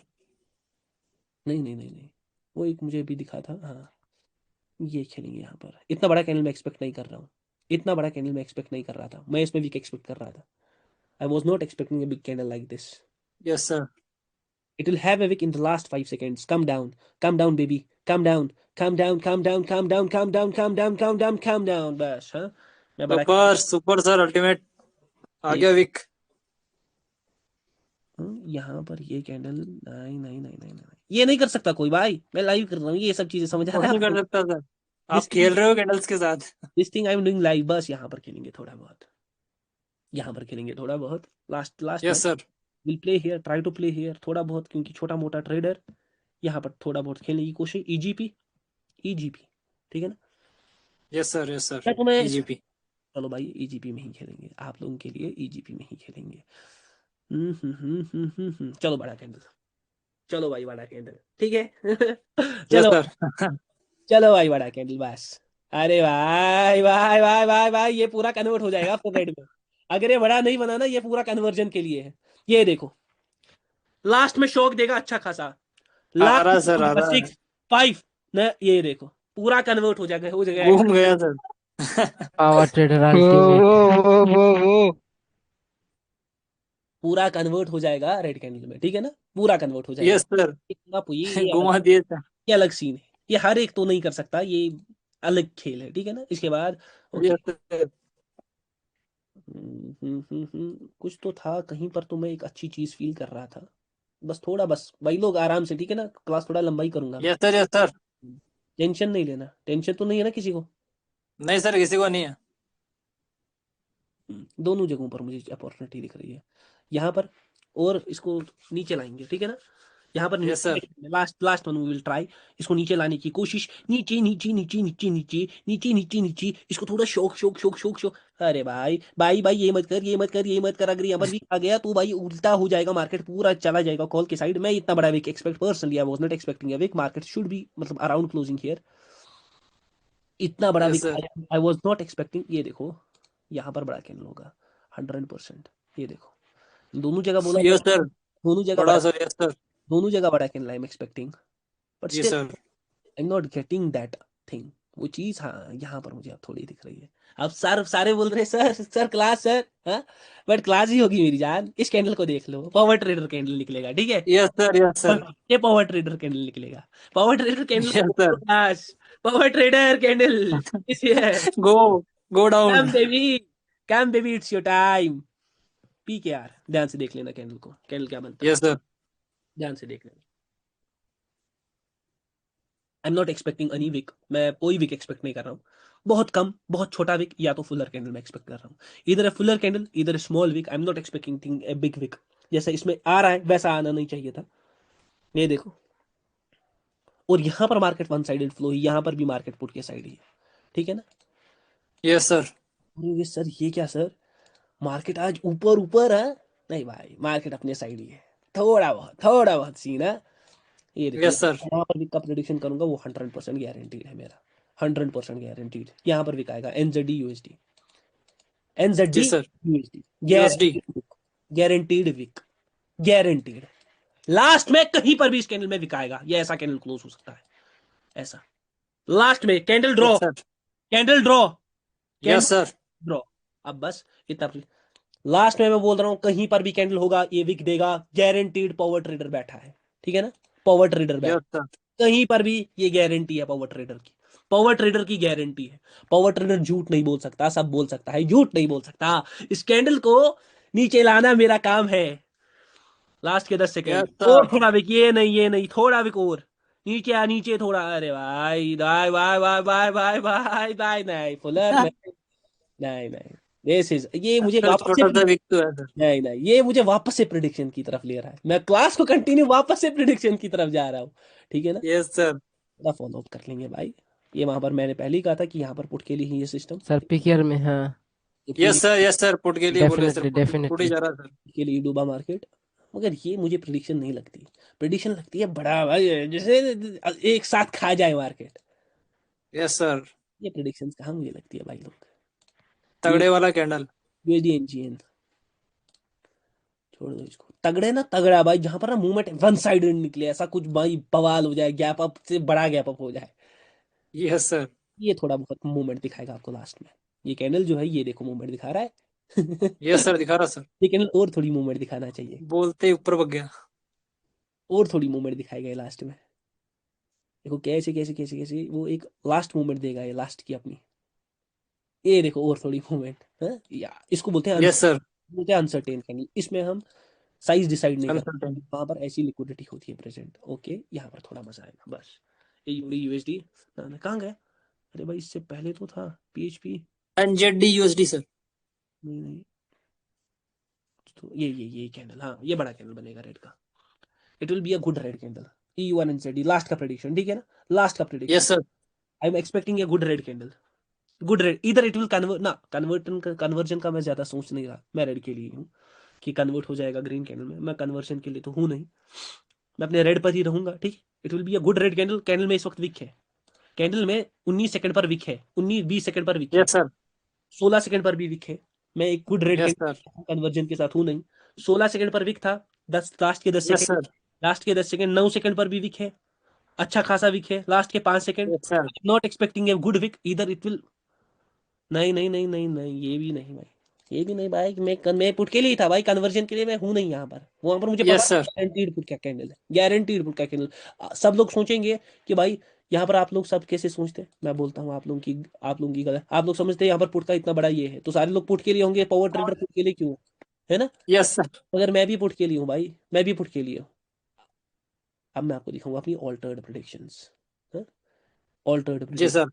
नहीं नहीं नहीं नहीं, वो एक मुझे अभी दिखा था, हाँ ये खेलेंगे यहाँ पर। इतना बड़ा कैंडल मैं एक्सपेक्ट नहीं कर रहा हूँ, इतना बड़ा कैंडल मैं एक्सपेक्ट नहीं कर रहा था, मैं इसमें वीक एक्सपेक्ट कर रहा था। I was not expecting a big candle like this. Yes sir. It will have a wick in the last 5 seconds. Come down baby, come down, come down, come down, come down, come down, come down, come down, come down, बस। हाँ, मैं बड़ा, सुपर, सुपर सर, अल्टीमेट। आ ये गया विक। यहाँ पर ये कैंडल, नहीं नहीं नहीं नहीं नहीं, ये नहीं कर सकता कोई भाई, मैं लाइव कर रहा हूँ, ये सब चीजें समझ आ वो रहा है नहीं कर आपको। सकता सर। आप दिस थिंग, खेल रहे हो कैंडल्स के साथ। This thing I am doing live, बस यहाँ पर खेलेंगे थोड़ा बहुत, यहाँ पर खेलेंगे थोड़ा बहुत, लास्ट लास्ट भाई। Yes sir. Will play here, try to play here थोड़ा बहुत, क्योंकि छोटा मोटा ट्रेडर, यहाँ पर थोड़ा बहुत खेलने की कोशिश। ईजीपी, ईजीपी, ठीक है ना। Yes sir. Yes sir. मैं तुम्हें ईजीपी। चलो भाई ईजीपी में ही खेलेंगे, आप लोगों के लिए ईजीपी में ही खेलेंगे। चलो बड़ा कैंडल, चलो भाई बड़ा कैंडल, ठीक है। यस चलो, सर। चलो भाई बड़ा कैंडल बस। अरे भाई भाई भाई भाई भाई, ये पूरा कन्वर्ट हो जाएगा फिर रेड में, अगर ये बड़ा नहीं बना ना, ये पूरा कन्वर्जन के लिए है। ये देखो लास्ट में शॉक देगा अच्छा खासा, आ रहा लास्ट है सर, आ रहा है। 6 5 न, ये देखो पूरा कन्वर्ट हो जाएगा, हो जाएगा। घूम गया सर। पावर ट्रेडर वो अल्टीमेट। वो पूरा कन्वर्ट हो जाएगा रेड कैंडल में, ठीक है ना, पूरा कन्वर्ट हो जाएगा। Yes sir. इतना ये अलग, घुमा दिए सर। ये अलग सीन है, ये हर एक तो नहीं कर सकता, ये अलग खेल है, ठीक है ना। इसके बाद ओके, यस सर। कुछ तो था कहीं पर, तो मैं एक अच्छी चीज फील कर रहा था, बस थोड़ा, बस भाई लोग आराम से, ठीक है ना, क्लास थोड़ा लंबा ही करूंगा मैं। Yes sir. Yes sir. Tension नहीं लेना, टेंशन तो नहीं है ना किसी को। नहीं सर, किसी को नहीं है। दोनों जगहों पर मुझे अपॉर्चुनिटी दिख रही है, यहाँ पर, और इसको नीचे लाएंगे, ठीक है ना। यहाँ पर yes sir. Last last one will try, इसको नीचे लाने की कोशिश, नीचे नीचे नीचे नीचे नीचे नीचे नीचे नीचे, इसको थोड़ा शोक शोक शोक शोक शोक। अरे भाई भाई भाई, ये मत कर, ये मत कर, ये मत कर, अगर यहाँ पर वीक आ गया तो भाई उल्टा हो जाएगा, मार्केट पूरा चला जाएगा कॉल के साइड। मैं इतना बड़ा wick expect personally, I was not expecting a wick, market should be मतलब अराउंड क्लोजिंग हियर, इतना बड़ा yes wick sir. I was not expecting. ये देखो यहाँ पर बड़ा कैंडल होगा 100%, ये देखो दोनों जगह बोला था, यस सर। दोनों जगह बड़ा बड़ा, सर। Yes sir. दोनों जगह बड़ा candle I am expecting, but जी still sir. I am not getting that thing, वो चीज। हाँ यहाँ पर मुझे अब थोड़ी दिख रही है। अब सर सारे बोल रहे सर सर क्लास सर, हाँ बट क्लास ही होगी मेरी जान। इस कैंडल को देख लो, पावर ट्रेडर कैंडल निकलेगा, ठीक है। Yes sir. Yes sir. ये पावर ट्रेडर कैंडल निकलेगा, power trader candle yes sir. Class, power trader candle इस है। Go, go down. Come baby, come baby, it's your time. P K यार ध्यान से देख लेना कैंडल को, कैंडल क्या बनता है, यस सर। ध्यान से देख लेना। I am not expecting any wick, मैं कोई विक एक्सपेक्ट नहीं कर रहा हूँ, बहुत कम, बहुत छोटा विक, या तो फुलर कैंडल मैं एक्सपेक्ट कर रहा हूँ, इधर फुलर कैंडल, इधर small wick. I am not expecting a big wick, जैसा इसमें आ रहा है वैसा आना नहीं चाहिए था, ये देखो। और यहाँ पर मार्केट वन साइडेड फ्लो है, यहाँ पर भी मार्केट पुट के साइड ही है, ठीक है ना। Yes sir. ये सर, ये क्या सर, मार्केट आज ऊपर ऊपर है, नहीं भाई मार्केट अपने साइड ही है, थोड़ा बहुत सीन है। ये देखो यस सर। यहाँ पर विक का प्रेडिक्शन करूंगा, वो 100% गारंटीड है मेरा, 100% गारंटीड। यहाँ पर विक आएगा एनजेडी यूएसडी, एनजेडी जी sir. USD, USD. Guaranteed wick, guaranteed. Last में कहीं पर भी इस कैंडल में विक आएगा, ये ऐसा कैंडल क्लोज हो सकता है, ऐसा लास्ट में candle draw, yes sir. Candle draw, yes candle sir. Draw. अब बस इतना, लास्ट में मैं बोल रहा हूं कहीं पर भी कैंडल होगा ये विक देगा, गारंटीड। पावर ट्रेडर बैठा है, ठीक है ना, पावर ट्रेडर बैठा, यस सर। कहीं पर भी ये गारंटी है पावर ट्रेडर की, पावर ट्रेडर की गारंटी है। पावर ट्रेडर झूठ नहीं बोल सकता, सब बोल सकता है, झूठ नहीं बोल सकता। इस कैंडल को नीचे लाना मेरा काम है। लास्ट के 10 सेकेंड यस और सर। थोड़ा विक, ये नहीं थोड़ा विक और नीचे आ, नीचे थोड़ा, अरे भाई bye bye bye bye bye bye bye, नहीं फुलर नहीं, नहीं नहीं, दिस इज, ये मुझे सर वापस से, छोटा सा वीक तो है सर। नहीं नहीं, ये मुझे वापस से प्रिडिक्शन की तरफ ले रहा है, मैं क्लास को कंटिन्यू वापस से प्रिडिक्शन की तरफ जा रहा हूँ, ठीक है ना। Yes sir. थोड़ा फॉलो अप कर लेंगे भाई। ये वहां पर मैंने पहले ही कहा था कि यहाँ पर पुट के लिए ही ये सिस्टम, सर पीकेआर में, हाँ। Put yes sir. Yes sir, put के लिए बोले सर, डेफिनेटली पुट पुट ही डेफिनेटली। जा रहा सर। के लिए डूबा मार्केट। मगर ये मुझे प्रिडिक्शन नहीं लगती, प्रिडिक्शन लगती है बड़ा भाई, जैसे एक साथ खा जाए मार्केट। Yes sir. ये प्रिडिक्शन कहाँ मुझे लगती है भाई लोग। तगड़े वाला कैंडल। यूएसडी एनजीएन छोड़ दो इसको, तगड़े ना तगड़ा भाई, जहां पर ना मूवमेंट वन साइडेड निकले, ऐसा कुछ भाई बवाल हो जाए, गैप अप से बड़ा गैप अप हो जाए, यस सर। ये थोड़ा बहुत मूवमेंट दिखाएगा आपको लास्ट में। ये कैंडल जो है ये देखो मूवमेंट दिखा रहा है। यस सर, दिखा रहा सर। ये कैंडल और थोड़ी मूवमेंट दिखाना चाहिए, बोलते ही ऊपर भाग गया। और थोड़ी मूवमेंट दिखाएगा ये लास्ट में। देखो कैसे कैसे कैसे कैसे वो एक लास्ट मूवमेंट देगा ये लास्ट की अपनी, ये देखो और थोड़ी मूवमेंट है, या इसको बोलते हैं यस सर। बोलते हैं अनसर्टेन कैंडल। इसमें हम साइज डिसाइड नहीं करते, अनसर्टेन। वहां पर ऐसी लिक्विडिटी होती है प्रेजेंट। ओके, यहाँ पर थोड़ा मजा आएगा बस। ये यूएसडी कहाँ गया, अरे भाई इससे पहले तो था पीएचपी, एनजेडी यूएसडी सर। नहीं नहीं, तो ये कैंडल, हाँ ये बड़ा कैंडल बनेगा रेड का, it will be a good red candle. EU1 NZD last का प्रेडिक्शन, ठीक है ना, लास्ट का prediction. Yes sir. I am expecting a good red candle, good red. इधर इट विल कन्वर्ट ना, कन्वर्जन का मैं ज्यादा सोच नहीं रहा, मैं रेड के लिए हूँ कि कन्वर्ट हो जाएगा ग्रीन कैंडल में, मैं कन्वर्जन के लिए तो हूँ नहीं, मैं अपने रेड पर ही रहूंगा, ठीक। It will be a good red candle. Candle में इस वक्त विक है, कैंडल में 19 सेकंड पर विक है, 19-20 सेकंड पर विक है, यस सर। 16 सेकंड पर भी विक है। मैं एक good red yes sir. Candle conversion के साथ हूँ नहीं। 16 सेकंड पर विक था, 10 लास्ट के 10 सेकंड, यस सर। लास्ट के 10 सेकंड 9 सेकंड पर भी विक है, अच्छा खासा विक है। लास्ट के 5 second, yes sir. Not expecting a good wick, इधर इट विल, नहीं नहीं नहीं नहीं नहीं, ये भी नहीं भाई, ये भी नहीं भाई। मैं पुट के लिए ही था भाई, कन्वर्जन के लिए मैं हूं नहीं यहाँ पर, वहां पर मुझे पता यस सर। गारंटीड पुट का कैंडल है, गारंटीड पुट का कैंडल। सब लोग सोचेंगे कि भाई यहाँ पर, आप लोग सब कैसे सोचते हैं, मैं बोलता हूँ आप लोगों की गलत, आप लोग समझते हैं यहाँ पर पुट का इतना बड़ा ये है तो सारे लोग पुट के लिए होंगे, पावर ट्रेडर पुट के लिए क्यों है ना। Yes sir. मगर मैं भी पुट के लिए हूँ भाई, मैं भी पुट के लिए हूँ। अब मैं आपको दिखाऊंगा अपनी ऑल्टर्ड प्रेडिक्शंस, ऑल्टर्ड जी प्रेडिक्शन। सर।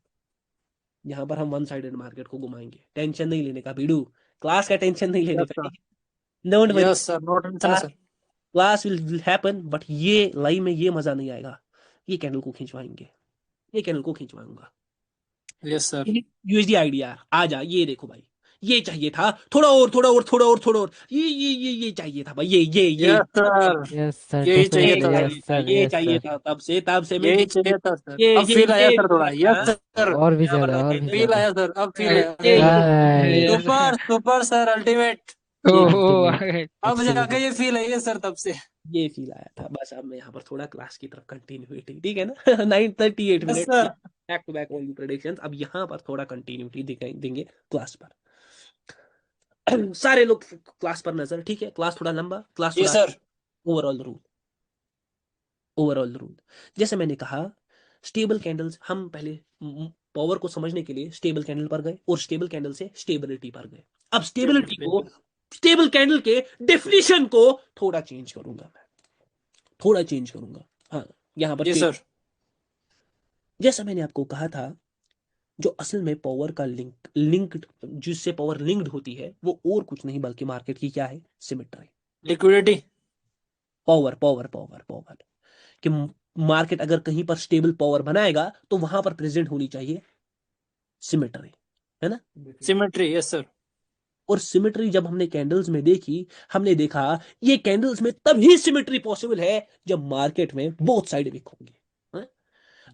यहाँ पर हम वन साइडेड मार्केट को घुमाएंगे, टेंशन नहीं लेने का बीड़ू, क्लास का टेंशन नहीं लेने यस का, sir. Don't worry, yes sir, no tension sir. Class will happen, but ये लाइव में ये मजा नहीं आएगा। ये कैंडल को खिंचवाएंगे, ये कैंडल को खिंचवाऊंगा। Yes sir. यूएसडी आइडिया आ जा, ये देखो भाई, ये चाहिए था, थोड़ा और थोड़ा और थोड़ा और थोड़ा और, ये चाहिए था भाई, ये यस सर। यस सर, यही चाहिए ये डेफिनेटली, था सर। यस चाहिए था, सर, ये यस चाहिए सर। था, तब से मैं यही चाहिए था सर, अब ये फील आया ये सर थोड़ा। Yes sir. और भी यहाँ पर ज्यादा, था और भी कैंडल, फील ज्यादा। आया सर, अब फील आया। ये right. Super super sir, ultimate. ये ओहो अल्टीमेट। आ गए। अब जाके एब्सोल्युटली। ये फील आई है सर तब से। ये फील आया था बस। अब मैं यहाँ पर थोड़ा क्लास की तरफ कंटिन्यूटी, ठीक है ना। 9:38 yes minute sir. Back to back only prediction. अब यहाँ पर थोड़ा कंटिन्यूटी देंगे क्लास पर। सारे लोग क्लास पर नजर, ठीक है, क्लास थोड़ा लंबा, क्लास जी थोड़ा sir. Overall rule, overall rule. जैसे मैंने कहा, स्टेबल कैंडल्स, हम पहले पावर को समझने के लिए स्टेबल कैंडल पर गए और स्टेबल कैंडल से स्टेबिलिटी पर गए। अब स्टेबिलिटी को, स्टेबल कैंडल के डेफिनेशन को थोड़ा चेंज करूंगा मैं, थोड़ा चेंज करूंगा। हाँ, यहाँ पर जी चेंज, सर। जैसा मैंने आपको कहा था, जो असल में पावर का लिंक्ड जिससे पावर लिंक्ड होती है वो और कुछ नहीं बल्कि मार्केट की क्या है, symmetry. Liquidity. Power power power power कि मार्केट अगर कहीं पर स्टेबल पावर बनाएगा तो वहां पर प्रेजेंट होनी चाहिए सिमेट्री, है ना। Symmetry, yes sir. और सिमेट्री जब हमने कैंडल्स में देखी, हमने देखा ये कैंडल्स में तभी सिमेट्री पॉसिबल है जब मार्केट में बोथ साइड वीक होंगे, हैं?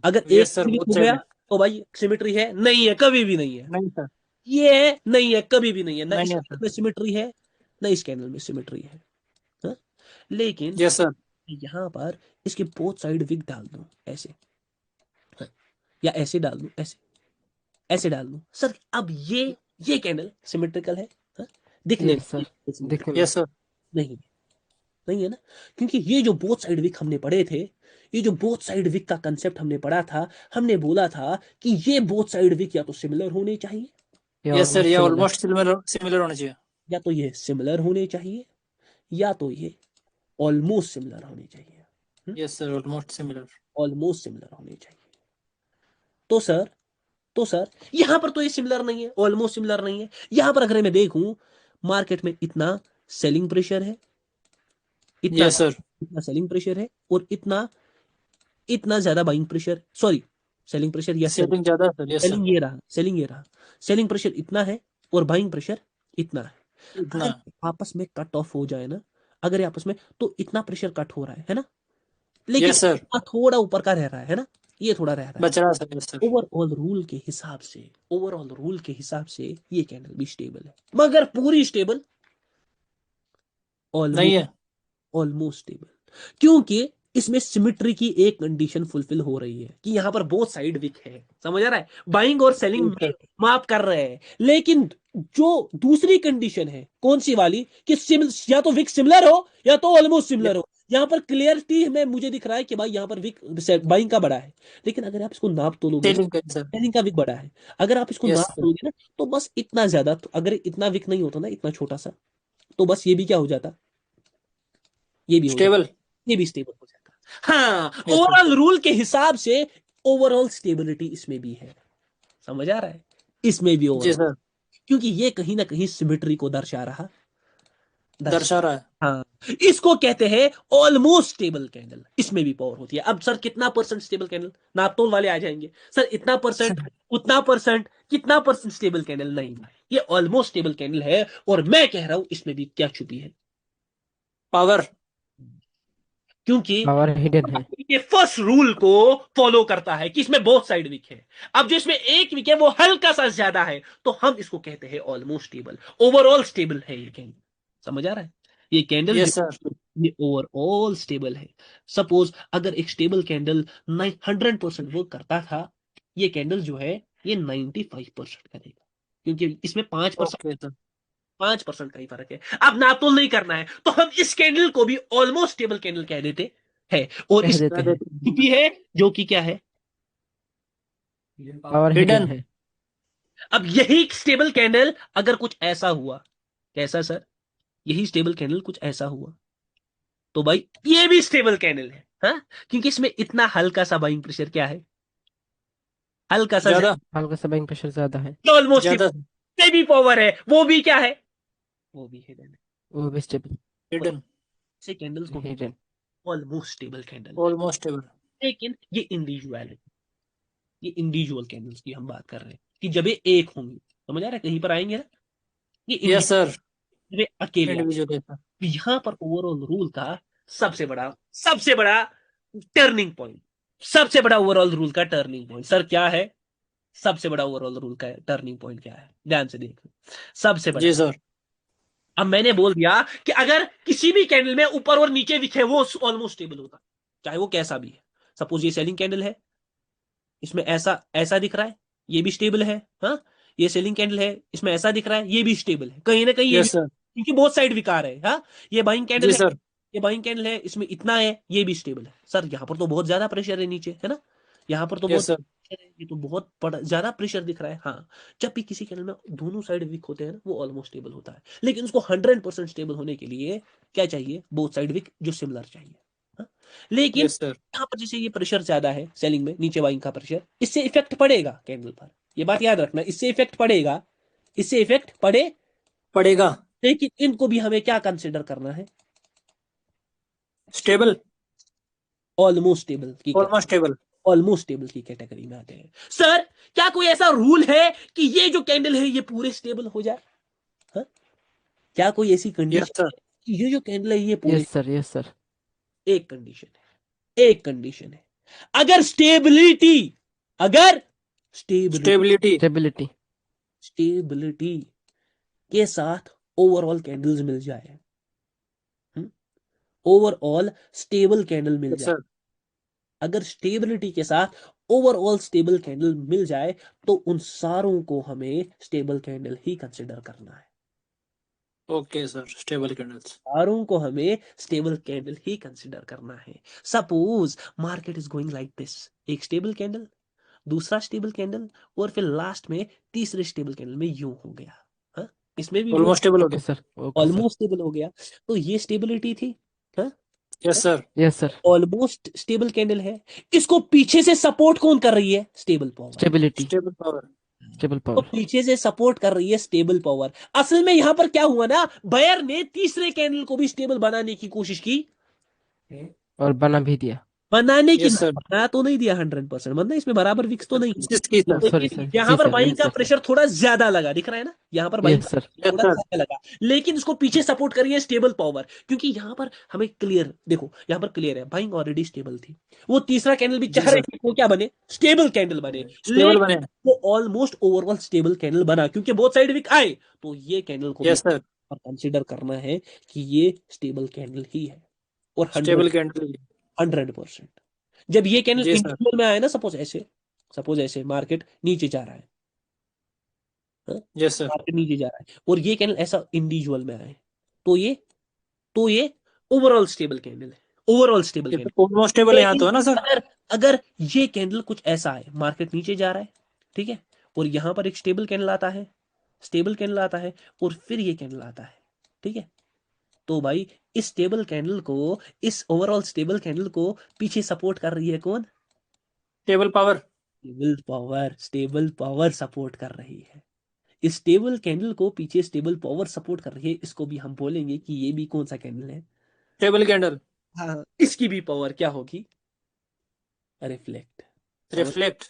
अगर एक यस सर, वीक हो बहुत गया साइड। तो भाई सिमेट्री है, नहीं है, कभी भी नहीं है। नहीं सर। ये है, नहीं है, कभी भी नहीं है। ना इस नहीं है कैंडल सर। में सिमेट्री है, ना इस कैंडल में सिमेट्री है, हाँ? लेकिन यस सर। यहां पर इसके बोथ साइड विक डाल दूं ऐसे, हाँ? या ऐसे डाल दूं, ऐसे ऐसे डाल दूं सर, अब ये कैंडल सिमेट्रिकल है, हाँ? दिखने यस में सर, symmetrical देखने में। Yes sir. नहीं, नहीं है ना। क्योंकि ये जो बोथ साइड विक हमने पढ़े थे, ये जो बोथ साइड विक का कंसेप्ट हमने पढ़ा था, हमने बोला था कि ये बोथ साइड विक या तो सिमिलर होने चाहिए, ये यस सर, ये ऑलमोस्ट सिमिलर। ऑलमोस्ट सिमिलर होना चाहिए। या तो ये सिमिलर होने चाहिए, या तो ये ऑलमोस्ट सिमिलर होने चाहिए, yes sir, almost similar. Almost similar होने चाहिए। तो सर, तो सर यहां पर तो ये सिमिलर नहीं है, ऑलमोस्ट सिमिलर नहीं है। यहां पर अगर मैं देखूं, मार्केट में इतना सेलिंग प्रेशर है, इतना यस सर। इतना सेलिंग प्रेशर है, और इतना इतना ज्यादा buying pressure, sorry, selling pressure या सेलिंग ज्यादा सर, यस सर। सेलिंग ये रहा, सेलिंग ये रहा। सेलिंग प्रेशर इतना है और बाइंग प्रेशर इतना है। इतना। अगर आपस में कट ऑफ हो जाए ना, अगर ये आपस में, तो इतना प्रेशर कट हो रहा है ना, लेकिन यस सर। इतना थोड़ा ऊपर का रह रहा है ना, ये थोड़ा रह रहा है। बच रहा sir, yes sir. Overall rule के हिसाब से ये कैंडल भी स्टेबल है, मगर पूरी स्टेबल, नहीं ऑलमोस्ट है। Almost stable. क्योंकि इसमें सिमिट्री की एक कंडीशन फुलफिल हो रही है कि यहां पर बोथ साइड विक है, समझ आ रहा है, बाइंग और सेलिंग यस सर। माप कर रहे हैं। लेकिन जो दूसरी कंडीशन है, कौन सी वाली, कि या तो विक सिमिलर हो या तो ऑलमोस्ट सिमिलर हो। यहां पर क्लियरिटी में मुझे दिख रहा है कि भाई यहां पर विक बाइंग का बड़ा है, लेकिन अगर आप इसको नाप तोलोगे ना, सेलिंग का सर। सेलिंग का विक बड़ा है। अगर आप इसको यस नाप सर। तोलोगे ना, तो बस इतना ज्यादा, तो अगर इतना विक नहीं होता ना, इतना छोटा सा, तो बस ये भी क्या हो जाता, ये भी हो जाता, स्टेबल। ये भी स्टेबल हो जाता। हाँ, यस सर। ओवरऑल रूल के हिसाब से ओवरऑल स्टेबिलिटी इसमें भी है, समझ आ रहा है, इसमें भी जी ओवरऑल, सर। क्योंकि ये कहीं ना कहीं सिमेट्री को दर्शा दर्शा रहा है। हाँ, इसको कहते हैं ऑलमोस्ट स्टेबल कैंडल, इसमें भी पावर होती है। अब सर कितना परसेंट स्टेबल कैंडल, नापतोल वाले आ जाएंगे, सर इतना परसेंट, उतना परसेंट, कितना परसेंट स्टेबल कैंडल, नहीं, ये ऑलमोस्ट स्टेबल कैंडल है। और मैं कह रहा हूं इसमें भी क्या छुपी है, पावर। क्योंकि पावर हिडन है। ये फर्स्ट रूल को फॉलो करता है कि इसमें बहुत साइड विक है। अब जो इसमें एक विक है वो हल्का सा ज्यादा है, तो हम इसको कहते हैं ऑलमोस्ट स्टेबल। ओवरऑल स्टेबल है ये कैंडल, समझ आ रहा है, ये कैंडल यस सर। जो, ये ओवरऑल स्टेबल है। सपोज अगर एक स्टेबल कैंडल 100% वर्क करता था, ये कैंडल जो है ये 95% करेगा, क्योंकि इसमें 5% ओके सर। 5% का ही फर्क है। अब नापतोल नहीं करना है तो हम इस कैंडल को भी ऑलमोस्ट स्टेबल कैंडल कह देते हैं, और कह इस देते हैं। छुपी है जो कि क्या है, पावर हिडन हिडन। है। अब यही स्टेबल कैंडल अगर कुछ ऐसा हुआ, कैसा सर, यही स्टेबल कैंडल कुछ ऐसा हुआ, तो भाई ये भी स्टेबल कैंडल है, हाँ, क्योंकि इसमें इतना हल्का सा बाइंग प्रेशर क्या है, हल्का सा, ज्यादा। हल्का सा बैंक प्रेशर ज्यादा है। ऑलमोस्ट ज्यादा। भी पावर है, वो भी क्या है, वो भी हिडन है। वो भी स्टेबल। और हिडन। ऐसे कैंडल्स को hidden. Almost stable candle. Almost stable. लेकिन ये इंडिविजुअल कैंडल्स की हम बात कर रहे हैं कि जब ये एक होंगी, समझ आ रहा है, कहीं पर आएंगे ना, ये यस इंडिविजुअल सर। अकेले आएंगे। Individual sir. तो यहां पर ओवरऑल रूल का सबसे बड़ा टर्निंग पॉइंट, सबसे बड़ा ओवरऑल रूल का टर्निंग पॉइंट सर क्या है, सबसे बड़ा ओवरऑल रूल का टर्निंग पॉइंट क्या है, ध्यान से देखो, सबसे बड़ा। जी सर। अब मैंने बोल दिया कि अगर किसी भी कैंडल में ऊपर और नीचे दिखे वो ऑलमोस्ट स्टेबल होता, चाहे वो कैसा भी है। सपोज ये सेलिंग कैंडल है, इसमें ऐसा ऐसा दिख रहा है, ये भी स्टेबल है, हाँ, ये सेलिंग कैंडल है, इसमें ऐसा दिख रहा है, ये भी स्टेबल है, कहीं ना कहीं ये भी, यस सर। क्योंकि बहुत साइड विकार है, हाँ। ये बाइंग कैंडल जी है, सर। ये बाइंग कैंडल है, इसमें इतना है, ये भी स्टेबल है। सर यहाँ पर तो बहुत ज्यादा प्रेशर है नीचे, है ना, यहाँ पर तो बहुत यस सर। pressure है, ये तो बहुत बड़ा ज्यादा प्रेशर दिख रहा है, हाँ। जब भी किसी कैंडल में दोनों साइड वीक होते हैं ना, वो ऑलमोस्ट स्टेबल होता है। लेकिन उसको 100% स्टेबल होने के लिए क्या चाहिए, बोथ साइड वीक जो सिमिलर चाहिए, हाँ? लेकिन यस सर। यहाँ पर जैसे ये प्रेशर ज्यादा है सेलिंग में, नीचे बाइंग का प्रेशर, इससे इफेक्ट पड़ेगा कैंडल पर, ये बात याद रखना, इससे इफेक्ट पड़ेगा, इससे इफेक्ट पड़े। पड़ेगा। लेकिन इनको भी हमें क्या कंसिडर करना है? स्टेबल। ऑलमोस्ट स्टेबल की, ऑलमोस्ट स्टेबल। ऑलमोस्ट स्टेबल की कैटेगरी में आते हैं। सर क्या कोई ऐसा रूल है कि ये जो कैंडल है ये पूरे स्टेबल हो जाए? हाँ? क्या कोई ऐसी यस कंडीशन सर। है कि ये जो कैंडल है ये पूरे? Yes sir, yes sir. एक कंडीशन है, एक कंडीशन है, अगर स्टेबिलिटी, अगर स्टेबिलिटी, स्टेबिलिटी। स्टेबिलिटी। स्टेबिलिटी के साथ ओवरऑल कैंडल्स मिल जाए, ओवरऑल स्टेबल कैंडल मिल यस जाए, सर। अगर स्टेबिलिटी के साथ ओवरऑल स्टेबल कैंडल मिल जाए तो उन सारों को हमें स्टेबल कैंडल ही कंसिडर करना है, ओके सर, स्टेबल कैंडल्स। सारों को हमें स्टेबल कैंडल ही कंसिडर करना है। Suppose market is going like this, एक स्टेबल कैंडल, दूसरा स्टेबल कैंडल, और फिर लास्ट में तीसरे स्टेबल कैंडल में यूं हो गया, हाँ? इसमें भी वो ऑलमोस्ट स्टेबल हो ओके गया। Sir, okay sir. Almost stable हो गया, तो ये स्टेबिलिटी थी, हाँ? Yes sir. Yes sir. Almost stable candle है, इसको पीछे से सपोर्ट कौन कर रही है? Stable power. Stability. Stable power. Stable तो पावर। पीछे से सपोर्ट कर रही है स्टेबल पावर। असल में यहां पर क्या हुआ ना, बायर ने तीसरे कैंडल को भी स्टेबल बनाने की कोशिश की, और बना भी दिया। बनाने की, यस सर। बना तो नहीं दिया 100%, मतलब इसमें बराबर विक्स तो नहीं है, कोशिश की सर। सॉरी लेकिन सर, यहां जी पर सर, बाइंग यस का सर। प्रेशर थोड़ा ज्यादा लगा, दिख रहा है ना, यहां पर बाइंग यस का सर। यस थोड़ा सर। ज्यादा लगा, लेकिन इसको पीछे सपोर्ट कर रही है स्टेबल पावर, क्योंकि यहां पर हमें क्लियर देखो, यहां पर क्लियर है बाइंग ऑलरेडी स्टेबल थी, वो तीसरा कैंडल भी जी चाह रहे सर। थे वो क्या बने, स्टेबल कैंडल बने, स्टेबल बने। लेकिन वो ऑलमोस्ट ओवरऑल स्टेबल कैंडल बना, क्योंकि बहुत साइड विक आए, तो ये कैंडल को भी यस सर। कंसिडर करना है कि ये स्टेबल कैंडल ही है, और स्टेबल कैंडल। 100%। जब ये कैंडल जी सर। इंडिविजुअल में आए ना, सपोज ऐसे मार्केट नीचे जा रहा है, हाँ? Yes sir. मार्केट नीचे जा रहा है और ये कैंडल ऐसा इंडिविजुअल में आए, तो ये ओवरऑल स्टेबल कैंडल है, ओवरऑल स्टेबल ये कैंडल। तो ऑलमोस्ट स्टेबल यहाँ लेकिन तो है ना सर। अगर अगर ये कैंडल कुछ ऐसा है, मार्केट नीचे जा रहा है, ठीक है, और यहां पर एक स्टेबल कैंडल आता है, स्टेबल कैंडल आता है, और फिर ये कैंडल आता है, ठीक है, तो भाई इस स्टेबल कैंडल को, इस ओवरऑल स्टेबल कैंडल को पीछे सपोर्ट कर रही है कौन? Stable power. Stable power, stable power support कर रही है, इस स्टेबल कैंडल को पीछे स्टेबल पावर सपोर्ट कर रही है, इसको भी हम बोलेंगे कि ये भी कौन सा कैंडल है? Stable candle. हाँ, इसकी भी पावर क्या होगी? रिफ्लेक्ट। रिफ्लेक्ट।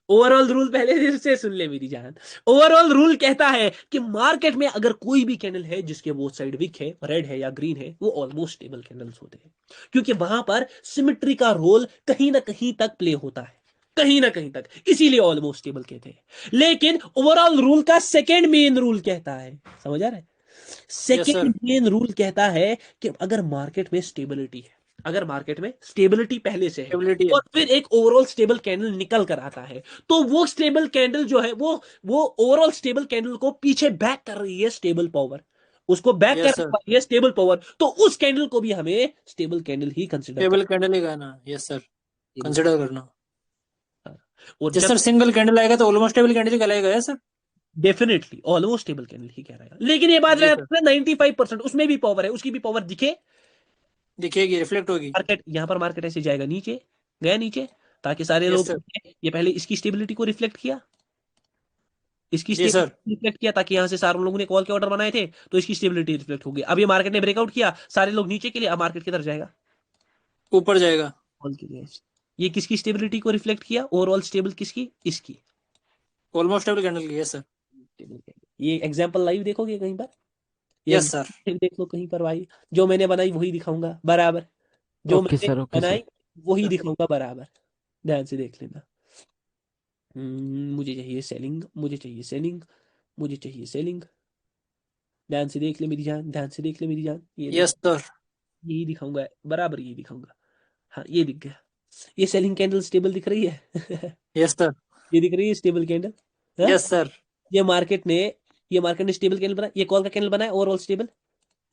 ओवरऑल रूल पहले फिर से सुन ले मेरी जान, ओवरऑल रूल कहता है कि मार्केट में अगर कोई भी कैंडल है जिसके वो साइड विक है, रेड है या ग्रीन है, वो ऑलमोस्ट स्टेबल कैंडल्स होते हैं, क्योंकि वहां पर सिमेट्री का रोल कहीं ना कहीं तक प्ले होता है, कहीं ना कहीं तक, इसीलिए ऑलमोस्ट स्टेबल कहते हैं। लेकिन ओवरऑल रूल का सेकेंड मेन रूल कहता है, समझ आ रहा है, yes sir. Second main rule कहता है कि अगर मार्केट में स्टेबिलिटी है, अगर मार्केट में स्टेबिलिटी पहले से है स्टेबिलिटी है। और फिर एक ओवरऑल स्टेबल कैंडल निकल कर आता है, तो वो स्टेबल कैंडल जो है वो ओवरऑल स्टेबल कैंडल को पीछे बैक कर रही है स्टेबल पावर, उसको बैक कर यस सर। रही है स्टेबल पावर, तो उस कैंडल को भी हमें स्टेबल कैंडल ही कंसिडर स्टेबल कैंडल ही कहना। Yes sir. करना। कंसिडर करना। और जैसे जब सर सिंगल कैंडल आएगा तो ऑलमोस्ट स्टेबल कैंडल ही कहलाएगा। Yes sir. Definitely almost stable candle ही कह रहा है, लेकिन ये बात जी सर। 95%, उसमें भी पावर है, उसकी भी पावर दिखे, दिखेगी, रिफ्लेक्ट होगी। मार्केट यहां पर मार्केट ऐसे जाएगा नीचे, गया नीचे, ताकि सारे यस लोग, सर। ये पहले इसकी स्टेबिलिटी को रिफ्लेक्ट किया, इसकी जी सर। स्टेबिलिटी रिफ्लेक्ट किया, ताकि यहां से सारे लोगों ने कॉल के ऑर्डर बनाए थे, तो इसकी स्टेबिलिटी रिफ्लेक्ट होगी। अब ये मार्केट ने ब्रेकआउट किया, सारे लोग नीचे के लिए, अब मार्केट किधर जाएगा? ऊपर जाएगा। कॉल के लिए। ये किसकी स्टेबिलिटी को रिफ्लेक्ट किया? ओवरऑल स्टेबल किसकी? इसकी। ऑलमोस्ट स्टेबल कैंडल की। Yes sir. ये एग्जांपल लाइव देखोगे कहीं पर? ये यस सर। example देख लो कहीं पर भाई, जो मैंने बनाई वही दिखाऊंगा बराबर, जो ओके मैंने सर, ओके बनाई सर। वही दिखाऊंगा बराबर, ध्यान से देख लेना। मुझे चाहिए सेलिंग, मुझे चाहिए सेलिंग, मुझे चाहिए सेलिंग, ध्यान से देख ले मेरी जान, ध्यान से देख ले मेरी जान, ये देख, यस सर। यही दिखाऊंगा बराबर, यही दिखाऊंगा। हाँ, ये दिख गया, ये सेलिंग कैंडल स्टेबल दिख रही है। Yes sir. ये दिख रही है स्टेबल कैंडल, हाँ? Yes sir. ये मार्केट ने ये मार्केट ने स्टेबल कैंडल बनाया, ये कॉल का कैंडल बनाया ओवरऑल स्टेबल,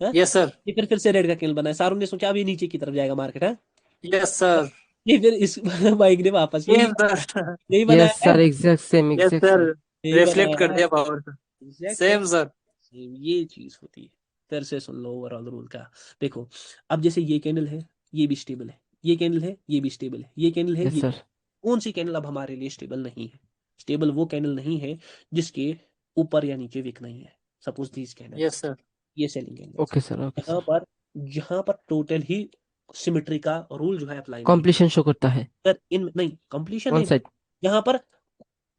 हाँ? Yes sir. ये फिर से रेड का कैंडल बनाया, सारों ने सोचा अभी नीचे की तरफ जाएगा मार्केट, हाँ? Yes sir. ये फिर इस बाइक ने वापस यही सेम सर। यही यस बनाया है, sir, exact same, yes exact sir. Same. यही रिफ्लेक्ट कर बनाया है, दिया पावर का। Exact same sir. ये चीज होती है। फिर से सुन लो ओवरऑल रूल का, देखो, अब जैसे ये कैंडल है, ये भी स्टेबल है, ये कैंडल है, ये भी स्टेबल है, ये कैंडल है, यस ये सर। कौन सी कैंडल अब हमारे लिए स्टेबल नहीं है? स्टेबल वो कैंडल नहीं है जिसके ऊपर या नीचे विक नहीं है। Suppose this candle, yes sir. ये selling candles okay sir, okay यहाँ सर। पर, जहां पर टोटल ही सिमेट्री का रूल जो है अप्लाई नहीं कॉम्प्लीशन शो करता है। कर, इन नहीं कंप्लीशन वन नहीं, साइड। यहाँ पर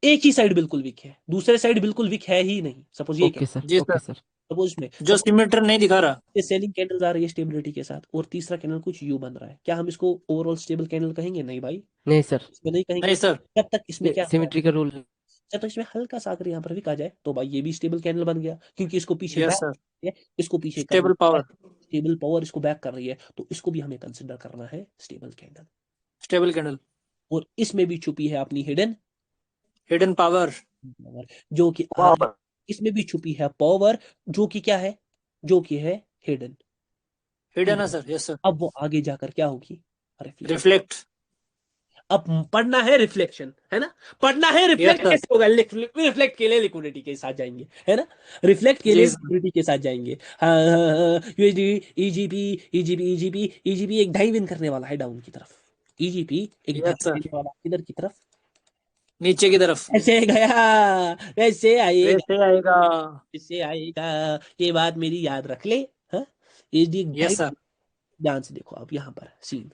एक ही साइड बिल्कुल वीक है, दूसरे साइड बिल्कुल वीक है ही नहीं। सपोज ये ओके कैंडल, सर, जी ओके सर। सर। सपोज में जो सिमेटर नहीं दिखा रहा। ये सेलिंग कैंडल्स आ रही है स्टेबिलिटी के साथ, और तीसरा कैंडल कुछ यू बन रहा है, क्या हम इसको ओवरऑल स्टेबल कैंडल कहेंगे? नहीं भाई, नहीं सर, इसमें नहीं कहेंगे। नहीं सर। जब तक इसमें ये क्या है, सिमेट्री का रूल है। जब तक इसमें हल्का सा अगर यहाँ पर विक आ जाए तो भाई ये भी स्टेबल कैंडल बन गया, क्योंकि इसको पीछे यस बैक सर। है, इसको पीछे कर रही स्टेबल है, पावर। स्टेबल पावर इसको बैक कर रही है, तो इसको भी हमें कंसिडर करना है स्टेबल कैंडल। Stable candle. और इसमें भी छुपी है अपनी हिडन हिडन पावर। पावर, जो कि आगे, इसमें भी छुपी है पावर, जो कि क्या है, जो कि है हिडन। हिडन है सर। Yes sir. अब वो आगे जाकर क्या होगी? रिफ्लेक्ट। रिफ्लेक्ट। अब पढ़ना है रिफ्लेक्शन, है ना? पढ़ना है यस रिफ्लेक्ट सर। कैसे होगा? रिफ्लेक्ट के लिए लिक्विडिटी के साथ जाएंगे, है ना? रिफ्लेक्ट के लिए जी सर। लिक्विडिटी के साथ जाएंगे। हाँ यूएसडी, ईजीपी, ईजीपी एक डाइव करने वाला है डाउन की तरफ। ईजीपी एक यस डाइव सर। देने वाला है किधर की तरफ? नीचे की तरफ। ऐसे गया, वैसे आएगा, वैसे आएगा। वैसे आएगा। ये बात मेरी याद रख ले। हाँ, ईजीपी एक यस डाइव। सर। ध्यान से देखो आप यहाँ पर सीन,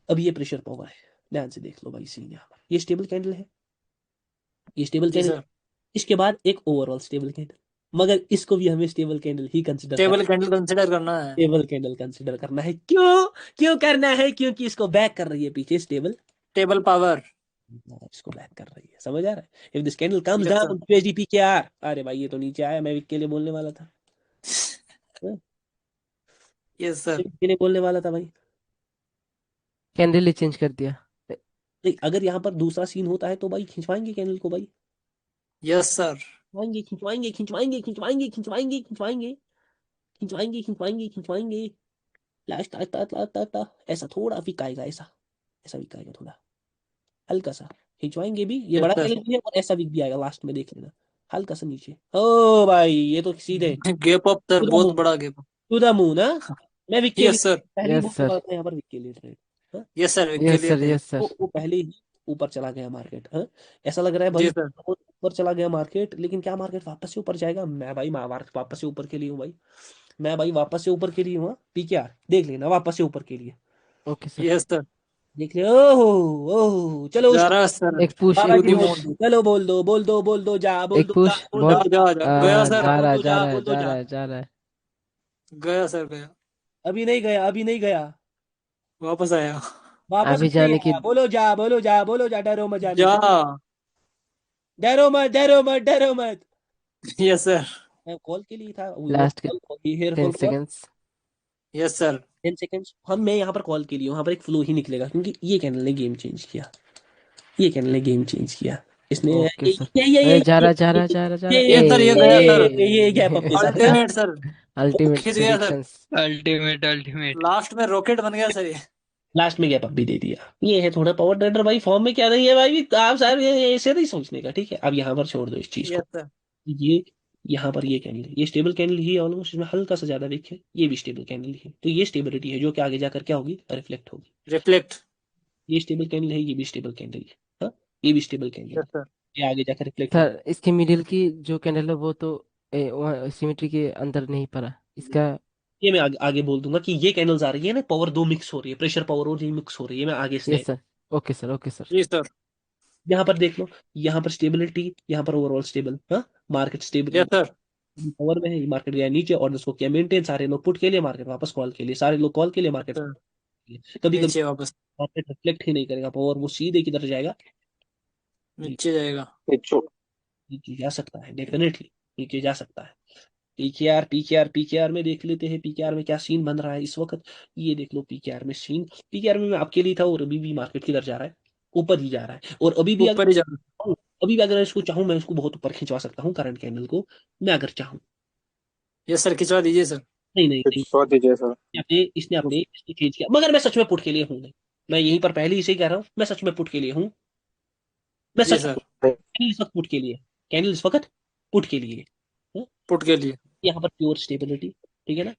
अब ये प्रेशर पावर है, ध्यान से देख लो भाई सीन। यहाँ पर ये स्टेबल कैंडल है, ये स्टेबल जी कैंडल। सर। इसके बाद एक ओवरऑल स्टेबल कैंडल, मगर इसको भी हमें स्टेबल कैंडल ही कंसिडर कर, स्टेबल कैंडल कंसिडर करना है। स्टेबल कैंडल कंसिडर करना है। क्यों? क्यों करना है? क्योंकि इसको बैक कर रही है पीछे स्टेबल, स्टेबल पावर। इसको बैक कर रही है। समझ आ रहा है? If this candle comes yes sir. Down to SDP के आर, अरे भाई ये तो नीचे आया, मैं विक के लिए बोलने वाला था। हाँ, यस सर। विक के लिए बोलने वाला था भाई। कैंडल ही चेंज कर दिया। नहीं, अगर यहाँ पर दूसरा सीन होता है तो भाई खिंचवाएंगे कैंडल को भाई, यस सर। खिंचवाएंगे खिंचवाएंगे खिंचवाएंगे खिंचवाएंगे खिंचवाएंगे खिंचवाएंगे खिंचवाएंगे खिंचवाएंगे खिंचवाएंगे, लास्ट आता आता आता आता ऐसा थोड़ा विक आएगा, ऐसा ऐसा विक आएगा थोड़ा हल्का सा, खिंचवाएंगे भी, ये यस बड़ा सर। कैंडल भी है, और ऐसा विक भी आएगा लास्ट में, देख लेना हल्का सा नीचे। ओ भाई ये तो सीधे gap up sir, to the बहुत मून, बड़ा गैप। To the moon. हाँ, मैं विक के लिए यस सर। पहले ही यस बोलने सर, वाला था यहाँ पर विक के लिए ट्रेड। हाँ, यस सर, के यस लिए सर, थे। Yes sir. वो पहले ही ऊपर चला गया मार्केट। हाँ, ऐसा लग रहा है भाई जी सर। बहुत ऊपर चला गया मार्केट, लेकिन क्या मार्केट वापस से ऊपर जाएगा? मैं भाई मार्केट वापस से ऊपर के लिए हूँ भाई, मैं भाई वापस से ऊपर के लिए हूँ। पीकेआर देख लेना वापस से ऊपर के लिए, ओके सर। Yes sir. देख ले। ओह ओह, चलो जा उसको रहा है सर। एक पुश, बाबा एक टू की दी पुश। बोल मून। दो, चलो बोल दो बोल दो बोल दो, जा बोल एक दो, जा पुश बोल दो, जा बहुत। जा जा, गया सर। जा बोल रहा है, दो, जा जा रहा है, बोल दो, जा जा। रहा है, जा रहा है। गया सर, गया। अभी नहीं गया, अभी नहीं गया, वापस आया। वापस अभी नहीं जाने की। आया। बोलो जा, बोलो जा, बोलो जा, डरो मत जाने जा। से, डरो मत, डरो मत, डरो मत। Yes sir. मैं कॉल के लिए था, वी लास्ट के want here 10 for call. Seconds. Yes sir. 10 seconds हम, मैं यहाँ पर कॉल के लिए, वहां पर एक फ्लो ही निकलेगा, क्योंकि ये कैंडल ने गेम चेंज किया, ये कैंडल ने गेम चेंज किया। इसने ओके सर। ये अरे जा रहा, जा रहा, जा रहा, जा रहा। ये सर, ये गया सर। ये गैप अप के साथ हाँ? Ultimate sir. अल्टीमेट खिंच गया sir. Predictions. Ultimate ultimate. Last में रॉकेट बन गया सर ये। लास्ट में गैप अप भी दे दिया। ये है थोड़ा पावर ट्रेडर भाई, फॉर्म में क्या नहीं है भाई, आप साहब ये ऐसे नहीं सोचने का, ठीक है? अब यहाँ पर छोड़ दो इस चीज को। Yes sir. ये यहाँ पर ये कैंडल, ये स्टेबल कैंडल ही है ऑलमोस्ट, इसमें हल्का सा ज्यादा वीक है, ये भी स्टेबल कैंडल ही है, तो ये स्टेबिलिटी है जो कि आगे जाकर क्या होगी? रिफ्लेक्ट होगी। रिफ्लेक्ट। ये स्टेबल कैंडल है, ये भी स्टेबल कैंडल है। हाँ, ये भी स्टेबल कैंडल यस है, सर। ये आगे जाकर रिफ्लेक्ट होगी। सर इसकी मिडिल की जो कैंडल है वो तो सिमेट्री के अंदर नहीं पड़ा इसका। ये मैं आगे बोल दूंगा कि ये कैंडल्स आ रही है ना, पावर दो मिक्स हो रही है, प्रेशर पावर और ये मिक्स हो रही है, मैं आगे से yes sir. Okay sir, okay sir. जी सर। यहाँ पर देख लो, यहाँ पर स्टेबिलिटी, यहाँ पर ओवरऑल स्टेबल। हाँ, market stable yes sir. Power में है, मार्केट गया नीचे, और उसको क्या मेंटेन, सारे लोग पुट के लिए, मार्केट वापस कॉल के लिए, सारे लोग कॉल के लिए, यस मार्केट सर। कभी कभी नीचे वापस। मार्केट रिफ्लेक्ट ही नहीं करेगा पावर, वो सीधे किधर जाएगा? नीचे जाएगा। नीचे जा सकता है, डेफिनेटली नीचे जा सकता है। पीकेआर में देख लेते हैं, पीकेआर में क्या सीन बन रहा है इस वक्त। ये देख लो पीकेआर में सीन, पीकेआर में मैं आपके लिए था, और अभी भी मार्केट किधर जा रहा है? ऊपर ही जा रहा है। और अभी भी अगर ऊपर ही जाएगा। चाहूं, अभी भी अगर इसको चाहूं, मैं इसको बहुत ऊपर खिंचवा सकता हूँ करंट कैंडल को, मैं अगर चाहूं। यस सर, खिंचवा दीजिए सर। नहीं नहीं नहीं, बहुत दीजिए सर। इसने चेंज किया, मगर मैं सच में पुट के लिए हूं नहीं, मैं यहीं पर पहले ही से ही कह रहा हूँ, मैं सच में पुट के लिए हूँ, मैं जी सच में सर। कैंडल इस वक्त पुट के लिए, कैंडल इस वक्त पुट के लिए। हाँ? पुट के लिए। यहाँ पर प्योर स्टेबिलिटी, ठीक है ना?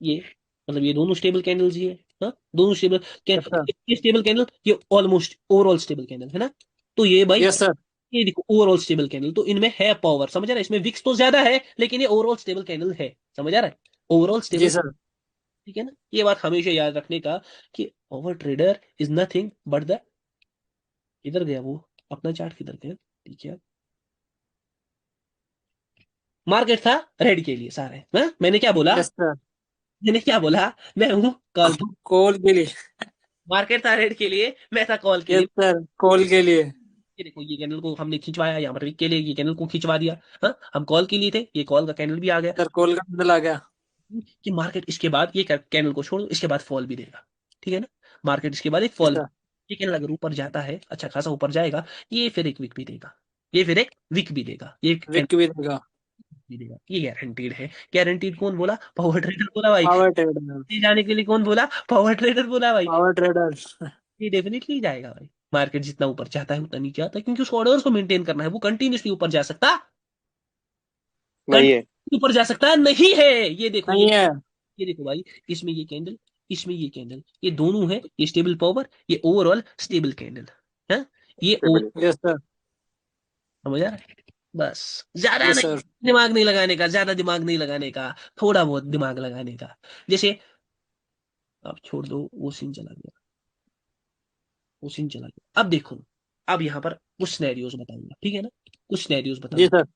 ये मतलब ये दोनों स्टेबल कैंडल्स ही है। हाँ, दोनों स्टेबल यस सर। ये स्टेबल कैंडल, ये ऑलमोस्ट ओवरऑल स्टेबल कैंडल है ना। तो ये भाई, यस सर। ये देखो ओवरऑल स्टेबल कैंडल, तो इनमें है पावर, समझ आ रहा है, इसमें विक्स तो ज्यादा है लेकिन ये ओवरऑल स्टेबल कैंडल है, समझ आ रहा है, ओवरऑल जी स्टेबल। सर। ठीक है ना, ये बात हमेशा याद रखने का कि over trader is nothing but the, इधर गया वो, अपना चार्ट किधर गया, ठीक है, मार्केट था रेड के लिए सारे, हाँ? मैंने क्या बोला, यस सर। मैंने क्या बोला, मैं हूँ कॉल, कॉल के लिए। मार्केट था रेड के लिए, मैं था कॉल के यस लिए। सर, कॉल के लिए। ये देखो ये कैंडल को हमने खिंचवाया, यहाँ पर वीक के लिए ये कैंडल को खिंचवा दिया। हाँ, हम कॉल के लिए थे, ये कॉल का कैंडल भी आ गया सर कॉल का बदल आ गया। कि मार्केट इसके बाद ये कैंडल को छोड़ इसके बाद फॉल भी देगा। ठीक है ना, मार्केट इसके बाद एक जी फॉल, सर। ये कैंडल अगर ऊपर जाता है, अच्छा खासा ऊपर जाएगा, ये फिर एक वीक भी देगा, ये फिर एक वीक भी देगा, ये कैंडल विक भी देगा। भी देगा, ये गारंटीड है। गारंटीड कौन बोला, पावर ट्रेडर बोला भाई। Power trader. ये जाने के लिए कौन बोला, पावर ट्रेडर बोला भाई। Power trader. ये डेफिनेटली जाएगा भाई, मार्केट जितना ऊपर जाता है उतना नीचे आता है, क्योंकि उसको ऑर्डर्स को मेंटेन करना है, वो कंटिन्यूसली ऊपर जा सकता, नहीं है। ऊपर जा सकता नहीं है। ये देखो नहीं है। ये देखो भाई, इसमें ये कैंडल, इसमें ये कैंडल, ये दोनों है, ये स्टेबल पावर, ये ओवरऑल स्टेबल कैंडल है, ये स्टेबल। Yes sir. समझ आ रहा है। बस, ज्यादा यस नहीं, सर। दिमाग नहीं लगाने का, ज्यादा दिमाग नहीं लगाने का, थोड़ा बहुत दिमाग लगाने का। जैसे, अब छोड़ दो, वो सीन चला गया, वो सीन चला गया, अब देखो, अब यहाँ पर कुछ सिनेरियोज बताऊंगा, ठीक है ना, कुछ सिनेरियोज जी बताऊंगा। सर।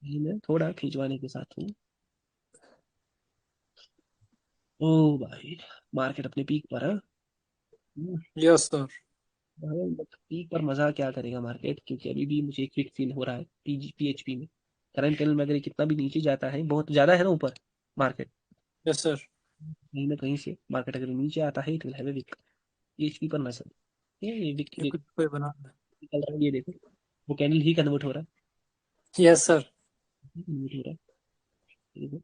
ये मैं थोड़ा खिंचवाने के साथ हूँ। ओ भाई, मार्केट अपने पीक पर है। Yes sir. पीक पर मजा क्या करेगा मार्केट, क्योंकि अभी भी मुझे क्विक फील हो रहा है पीएचपी में, करंट कैंडल में अगर ये कितना भी नीचे जाता है, बहुत ज्यादा है ना ऊपर मार्केट, यस सर। कहीं ना कहीं से मार्केट अगर नीचे आता है, it will have a wick, PHP पर नजर, ये विक ये देखो, कुछ कोई बना। निकल रहा है, ये देखो, वो कैंडल ही कन्वर्ट हो रहा यस सर। है, कन्वर्ट हो रहा है, ये देखो।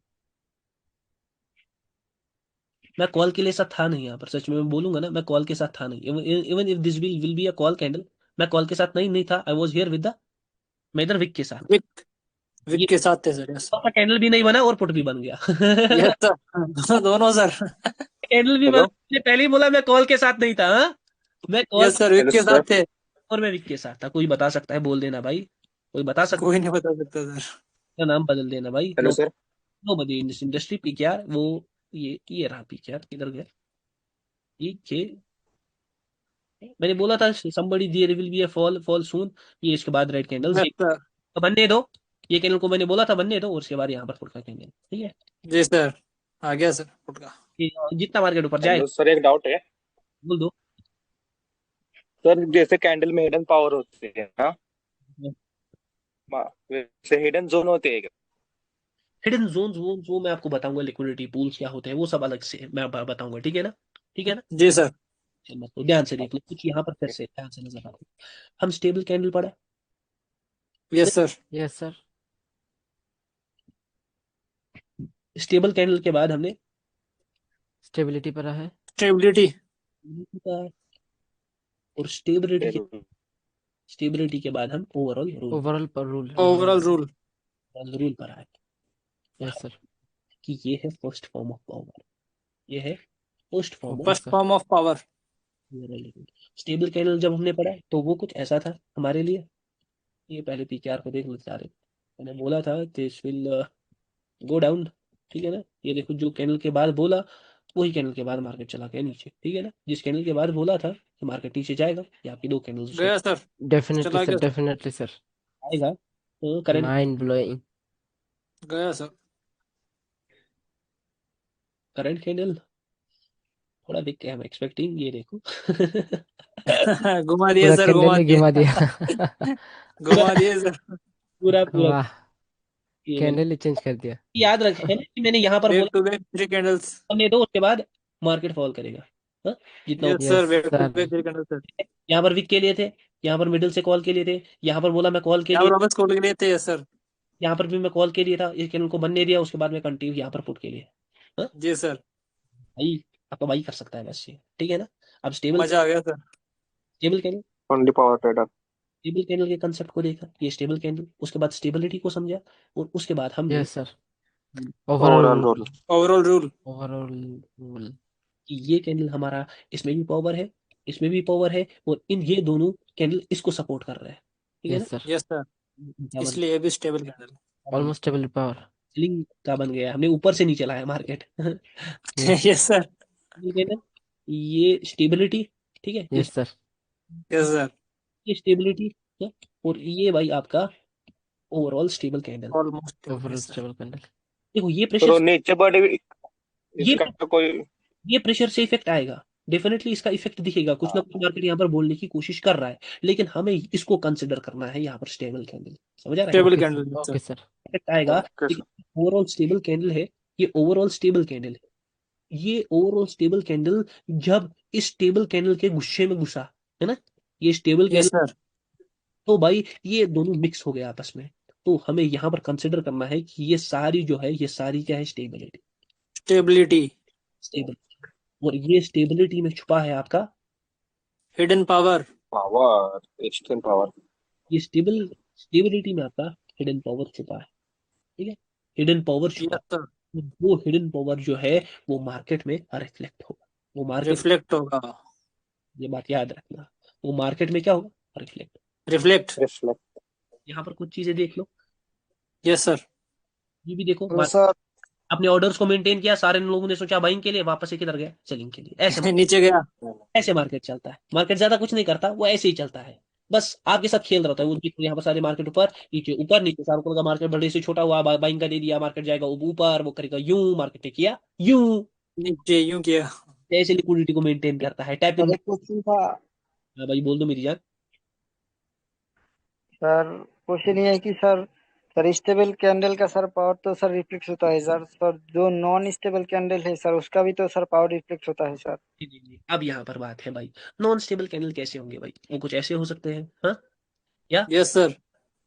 मैं कॉल के लिए साथ था नहीं यहाँ पर, सच में मैं बोलूंगा ना, मैं कॉल के साथ था नहीं, even if this will be a call candle, मैं कॉल के साथ नहीं था, I was here with the, मैं इधर विक के साथ, विक। विक ये के साथ थे सर। यस। कैंडल भी नहीं बना और पुट भी बन गया। Yes sir. दोनों सर। कैंडल भी हेलो। मैंने पहले ही बोला, मैं कॉल के साथ नहीं था, हाँ? मैं call yes sir, wick hello के सर। साथ थे। और मैं विक के साथ था, कोई बता सकता है, बोल देना भाई, कोई बता सकता कोई नहीं बता सकता सर। है, नाम बदल देना भाई, hello no, sir. No buddy in this industry, PKR वो, ये रहा पीकेआर, किधर गया, ये मैंने बोला था somebody there will be a fall soon, ये इसके बाद रेड कैंडल्स, यस ये सर। बनने दो, ये कैंडल को मैंने बोला था बनने दो, और उसके बाद यहाँ पर फुट का कैंडल, ठीक है, जी सर। आ गया सर फुट का। ये जितना मार्केट ऊपर जाए, हेलो सर, एक डाउट है। बोल दो। सर जैसे कैंडल में हिडन पावर होती है ना, वैसे हिडन जोन होते हैं क्या? हिडन जोन जोन वो मैं आपको बताऊंगा, लिक्विडिटी पूल्स क्या होते हैं वो सब अलग से मैं बताऊंगा, ठीक है ना, ठीक है ना, जी सर। चल मत तो ध्यान से देख लो, कुछ यहाँ पर फिर से ध्यान से नजर आता है, हम स्टेबल कैंडल पढ़ा, yes sir. Yes sir. Stable candle के बाद हमने स्टेबिलिटी पर है। स्टेबिलिटी। और स्टेबिलिटी के, स्टेबल। स्टेबिलिटी के बाद हम ओवरऑल रूल, ओवरऑल पर रूल। Overall rule. रूल पर आए यस सर। कि ये है फर्स्ट फॉर्म ऑफ पावर, ये है first form okay of first sir. Form of power. Stable candle जब हमने पढ़ा तो वो कुछ ऐसा था हमारे लिए, ये पहले पीकेआर को देख लेते सारे, मैंने बोला था दिस विल गो डाउन, ठीक है ना, ये देखो जो कैंडल के बाद बोला, वही कैंडल के बाद मार्केट चला गया नीचे, ठीक है ना, जिस कैंडल के बाद बोला था कि मार्केट नीचे जाएगा, ये आपकी दो कैंडल्स उसके गया सर। डेफिनेटली चला सर, गया सर। Definitely sir. आएगा, तो करंट, माइंड ब्लोइंग। गया सर। करंट कैंडल थोड़ा दिख के हम एक्सपेक्टिंग, ये देखो। घुमा दिए पूरा सर, कैंडल घुमा ही दिए। घुमा दिया। पूरा घुमा दिए सर। पूरा पूरा वाह, ये मैंने कैंडल ही चेंज कर दिया। याद रखे ना कि मैंने यहाँ पर बैक बोला टू बैक थ्री कैंडल्स। हमने दो, उसके बाद मार्केट फॉल करेगा, हाँ? जितना yes yes sir, back to sir. Back three candles sir. यहाँ पर विक के लिए थे, यहाँ पर मिडिल से कॉल के लिए थे, यहाँ पर बोला मैं कॉल के यहाँ लिए, पर वापस कॉल के लिए थे। Yes sir. यहाँ पर भी मैं कॉल के लिए था, इस कैंडल को बनने दिया, उसके बाद मैं कंटिन्यू यहाँ पर पुट के लिए, हाँ? जी सर। भाई आपका भाई कर सकता है बस ये, ठीक है ना। अब स्टेबल, मजा आ गया sir. Stable candle, only power trader. Stable candle के कंसेप्ट को देखा, ये स्टेबल कैंडल, उसके बाद स्टेबिलिटी को समझा, और उसके बाद हमने yes sir. Overall overall role. Overall rule. Overall rule. कि ये कैंडल हमारा, इसमें भी पावर है, इसमें भी पावर है, और इन ये दोनों कैंडल इसको सपोर्ट कर रहे हैं, ठीक है ना। यस सर, यस सर, क्या बन इसलिए ये भी stable candle. Almost double power. Ceiling का बन गया, हमने ऊपर से नीचे लाया market. Yes yes sir. Candle, ये स्टेबिलिटी, ठीक है, यस सर, यस सर, ये स्टेबिलिटी है, और ये भाई आपका overall stable candle. Almost overall yes sir. Stable candle. देखो ये तो प्रेशर, नीचे बॉडी ये इसका कोई। ये प्रेशर से इफेक्ट आएगा, डेफिनेटली इसका इफेक्ट दिखेगा, कुछ ना कुछ मार्केट यहाँ पर बोलने की कोशिश कर रहा है, लेकिन हमें इसको कंसिडर करना है यहाँ पर स्टेबल कैंडल। समझ आ रहा है, stable okay candle sir, yes okay sir. Sir. Effect आएगा, ओके लेकिन ओवरऑल स्टेबल कैंडल है, ये ओवरऑल स्टेबल कैंडल है। ये ओवरऑल स्टेबल कैंडल जब इस स्टेबल कैंडल के गुस्से में घुसा, है ना, ये स्टेबल यस कैंडल, सर। तो भाई ये दोनों मिक्स हो गए आपस में। तो हमें यहाँ पर कंसिडर करना है कि ये सारी जो है, ये सारी क्या है, स्टेबिलिटी, स्टेबिलिटी। स्टेबल, और ये स्टेबिलिटी में छुपा है आपका, hidden power. Power, extreme power. ये स्टेबिलिटी में आपका हिडन पावर छुपा है, ठीक है, हिडन पावर छुपा यस सर। है। वो हिडन पावर जो है वो मार्केट में रिफ्लेक्ट होगा, वो मार्केट, रिफ्लेक्ट होगा। ये बात याद रखना, वो मार्केट में क्या होगा, रिफ्लेक्ट। रिफ्लेक्ट। रिफ्लेक्ट। यहाँ पर कुछ चीजें देख लो, यस सर। ये भी देखो, तो सर अपने ऑर्डर्स को मेंटेन किया, सारे लोगों ने सोचा बाइंग के लिए, वापस से किधर गया, सेलिंग के लिए। ऐसे नीचे गया। ऐसे मार्केट चलता है, मार्केट ज्यादा कुछ नहीं करता, वो ऐसे ही चलता है, बस आपके साथ खेल रहा होता है वो। देखो यहाँ पर सारे मार्केट ऊपर नीचे, सारों का मार्केट बड़े से छोटा हुआ, बाइंग का दे दिया, मार्केट जाएगा वो ऊपर, वो करेगा यूं, मार्केट ने किया यूं, नीचे यूं किया। ऐसे लिक्विडिटी को मेंटेन करता है, टैप इन। सर एक क्वेश्चन था। भाई बोल दो मेरी जान। सर क्वेश्चन ये है कि सर स्टेबल कैंडल का सर पावर तो सर रिफ्लेक्ट होता है सर जो नॉन स्टेबल कैंडल है सर उसका भी तो सर पावर रिफ्लेक्ट होता है सर। जी जी जी, अब यहाँ पर बात है भाई, नॉन स्टेबल कैंडल कैसे होंगे भाई, वो कुछ ऐसे हो सकते हैं, हाँ, या यस सर।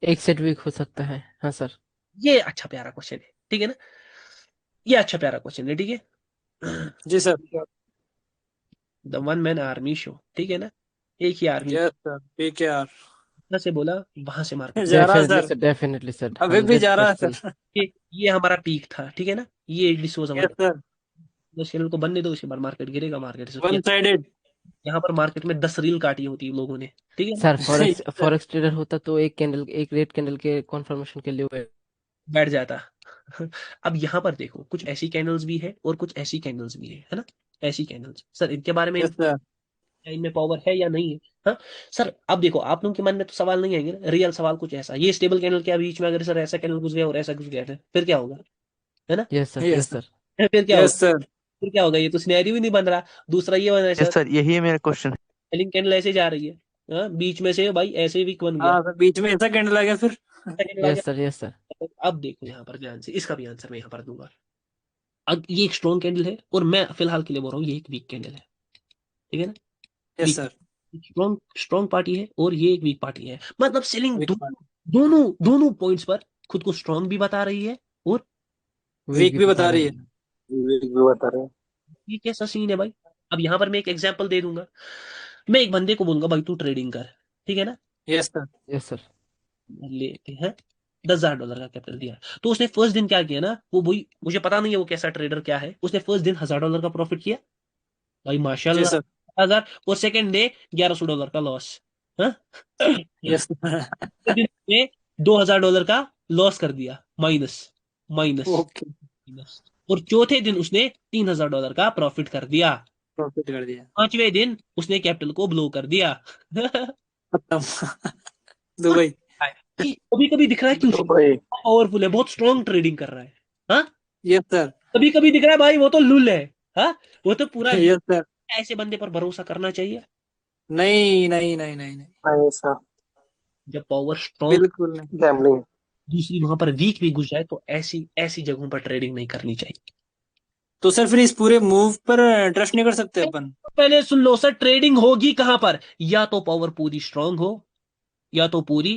एक सेट वीक हो सकता है, हाँ सर। ये अच्छा प्यारा क्वेश्चन है, ठीक है ना, ये अच्छा प्यारा क्वेश्चन है, ठीक है। जी sir. The one man army show, ठीक है ना, एक ही आर्मी यस सर। ठीक है यार। से बोला, वहां से मार्केट जा रहा है definitely sir. Sir, definitely sir, अभी भी जा रहा है 100%। सर। ये हमारा पीक था, ठीक है ना, ये दिस वाज यस हमारा, सर। तो चैनल को बनने दो, उसके बाद मार्केट गिरेगा, मार्केट से वन साइडेड। यहाँ पर मार्केट में 10 रील काटी होती है लोगों ने, ठीक है ना, सर फॉरेक्स ट्रेडर होता तो एक कैंडल, एक रेड कैंडल के कॉन्फर्मेशन के लिए बैठ जाता। अब यहाँ पर देखो, कुछ ऐसी कैंडल्स भी है और कुछ ऐसी कैंडल्स भी है ना, ऐसी कैंडल्स सर, इनके बारे में यस सर। इनमें पावर है या नहीं है, हाँ। सर अब देखो, आप लोगों के मन में तो सवाल नहीं आएंगे ना, रियल सवाल कुछ ऐसा, ये स्टेबल कैंडल के बीच में अगर सर ऐसा कैंडल घुस गया और ऐसा घुस गया फिर क्या होगा, है ना। Yes sir, yes yes sir. Sir. फिर क्या होगा, यस सर। फिर क्या होगा, ये तो सिनेरियो ही नहीं बन रहा। दूसरा ये बन रहा है सर, यस सर, यही है मेरा क्वेश्चन। सेलिंग कैंडल ऐसे जा रही है, हाँ, बीच में से भाई ऐसे वीक बन गया, हाँ सर, बीच में ऐसा कैंडल आ गया फिर। कैंडल आ यस सर, यस सर। गया। अब देखो यहाँ पर ध्यान से, इसका भी आंसर मैं यहाँ पर दूंगा। अब ये एक स्ट्रॉन्ग कैंडल है, और मैं फिलहाल के लिए बोल रहा हूँ ये एक वीक कैंडल है, ठीक है ना, yes wick, sir. Strong strong party है और ये एक वीक पार्टी है, मतलब सेलिंग वीक पार्ट। दोनों दोनों पॉइंट्स पर खुद को स्ट्रॉन्ग भी बता रही है, और वीक वीक भी भी बता बता रहे रही है। हैं। भी बता रहे हैं। ये कैसा सीन है भाई। अब यहाँ पर मैं एक एग्जांपल दे दूंगा, मैं एक बंदे को बोलूंगा भाई तू ट्रेडिंग कर, ठीक है ना, यस सर। Yes sir. लेते हैं $10,000 का कैपिटल दिया, तो उसने फर्स्ट दिन क्या किया ना, वो वही, मुझे पता नहीं है वो कैसा ट्रेडर क्या है, उसने फर्स्ट दिन $1,000 का प्रॉफिट किया, भाई जी माशाल्लाह, सर। 1000, और सेकंड डे $1,100 का लॉस, हाँ। Yes sir. दिन में $2,000 का लॉस कर दिया, माइनस माइनस ओके। माइनस, और चौथे दिन उसने $3,000 का प्रॉफिट कर दिया, प्रॉफिट कर दिया। पांचवें दिन उसने कैपिटल को ब्लो कर दिया। खत्म। दुबई। कभी कभी दिख रहा है तो क्यों भाई पावरफुल है, बहुत स्ट्रॉन्ग ट्रेडिंग कर रहा है, हाँ। Yes sir. कभी कभी दिख रहा है भाई वो तो लुल है, हाँ, वो तो पूरा, यस सर। ऐसे बंदे पर भरोसा करना चाहिए। नहीं नहीं नहीं नहीं नहीं। नहीं सर, जब पावर स्ट्रॉन्ग, बिल्कुल नहीं। गैम्बलिंग। दूसरी वहां पर वीक भी घुस जाए, तो ऐसी ऐसी जगहों पर ट्रेडिंग नहीं करनी चाहिए। तो सर फिर इस पूरे मूव पर ट्रस्ट नहीं कर सकते अपन। पहले सुन लो सर, ट्रेडिंग होगी कहां पर, या तो पावर पूरी स्ट्रांग हो, या तो पूरी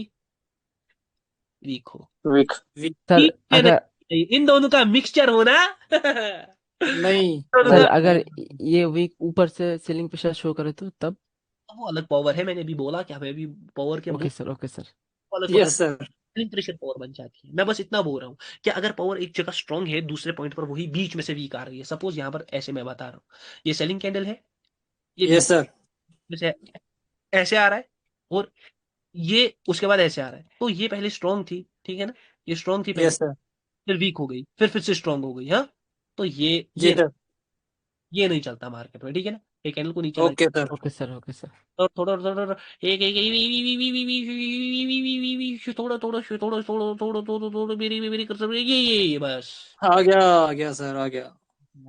वीक हो, वीक। सर ठीक है अगर नहीं, इन दोनों का मिक्सचर होना। नहीं। दोनों सर का, अगर ये वीक ऊपर से सीलिंग प्रेशर शो करे तो तब। वो अलग पावर है, मैंने भी बोला कि हमें भी पावर के ओके बहुत सर, ओके सर। अलग yes sir. Selling pressure power बन जाती है। मैं बस इतना बोल रहा हूँ कि अगर पावर एक जगह स्ट्रांग है, दूसरे पॉइंट पर वही बीच में से वीक आ रही है। सपोज यहाँ पर ऐसे मैं बता रहा हूँ, ये सेलिंग कैंडल है, ये यस बीच सर। में से ऐसे आ रहा है, और ये उसके बाद ऐसे आ रहा है। तो ये पहले स्ट्रांग थी, ठीक है ना, ये स्ट्रांग थी पहले, यस सर। फिर वीक हो गई, फिर से स्ट्रांग हो गई। हाँ, तो जी सर। ये नहीं चलता मार्केट में, ठीक है ना। एक कैंडल को नीचे ला okay sir. Okay sir, okay sir. और थोड़ा थोड़ा थोड़ा एक एक थोड़ा थोड़ा थोड़ा थोड़ा थोड़ा थोड़ा थोड़ा मेरी मेरी कर सकते ये बस आ गया सर, आ गया।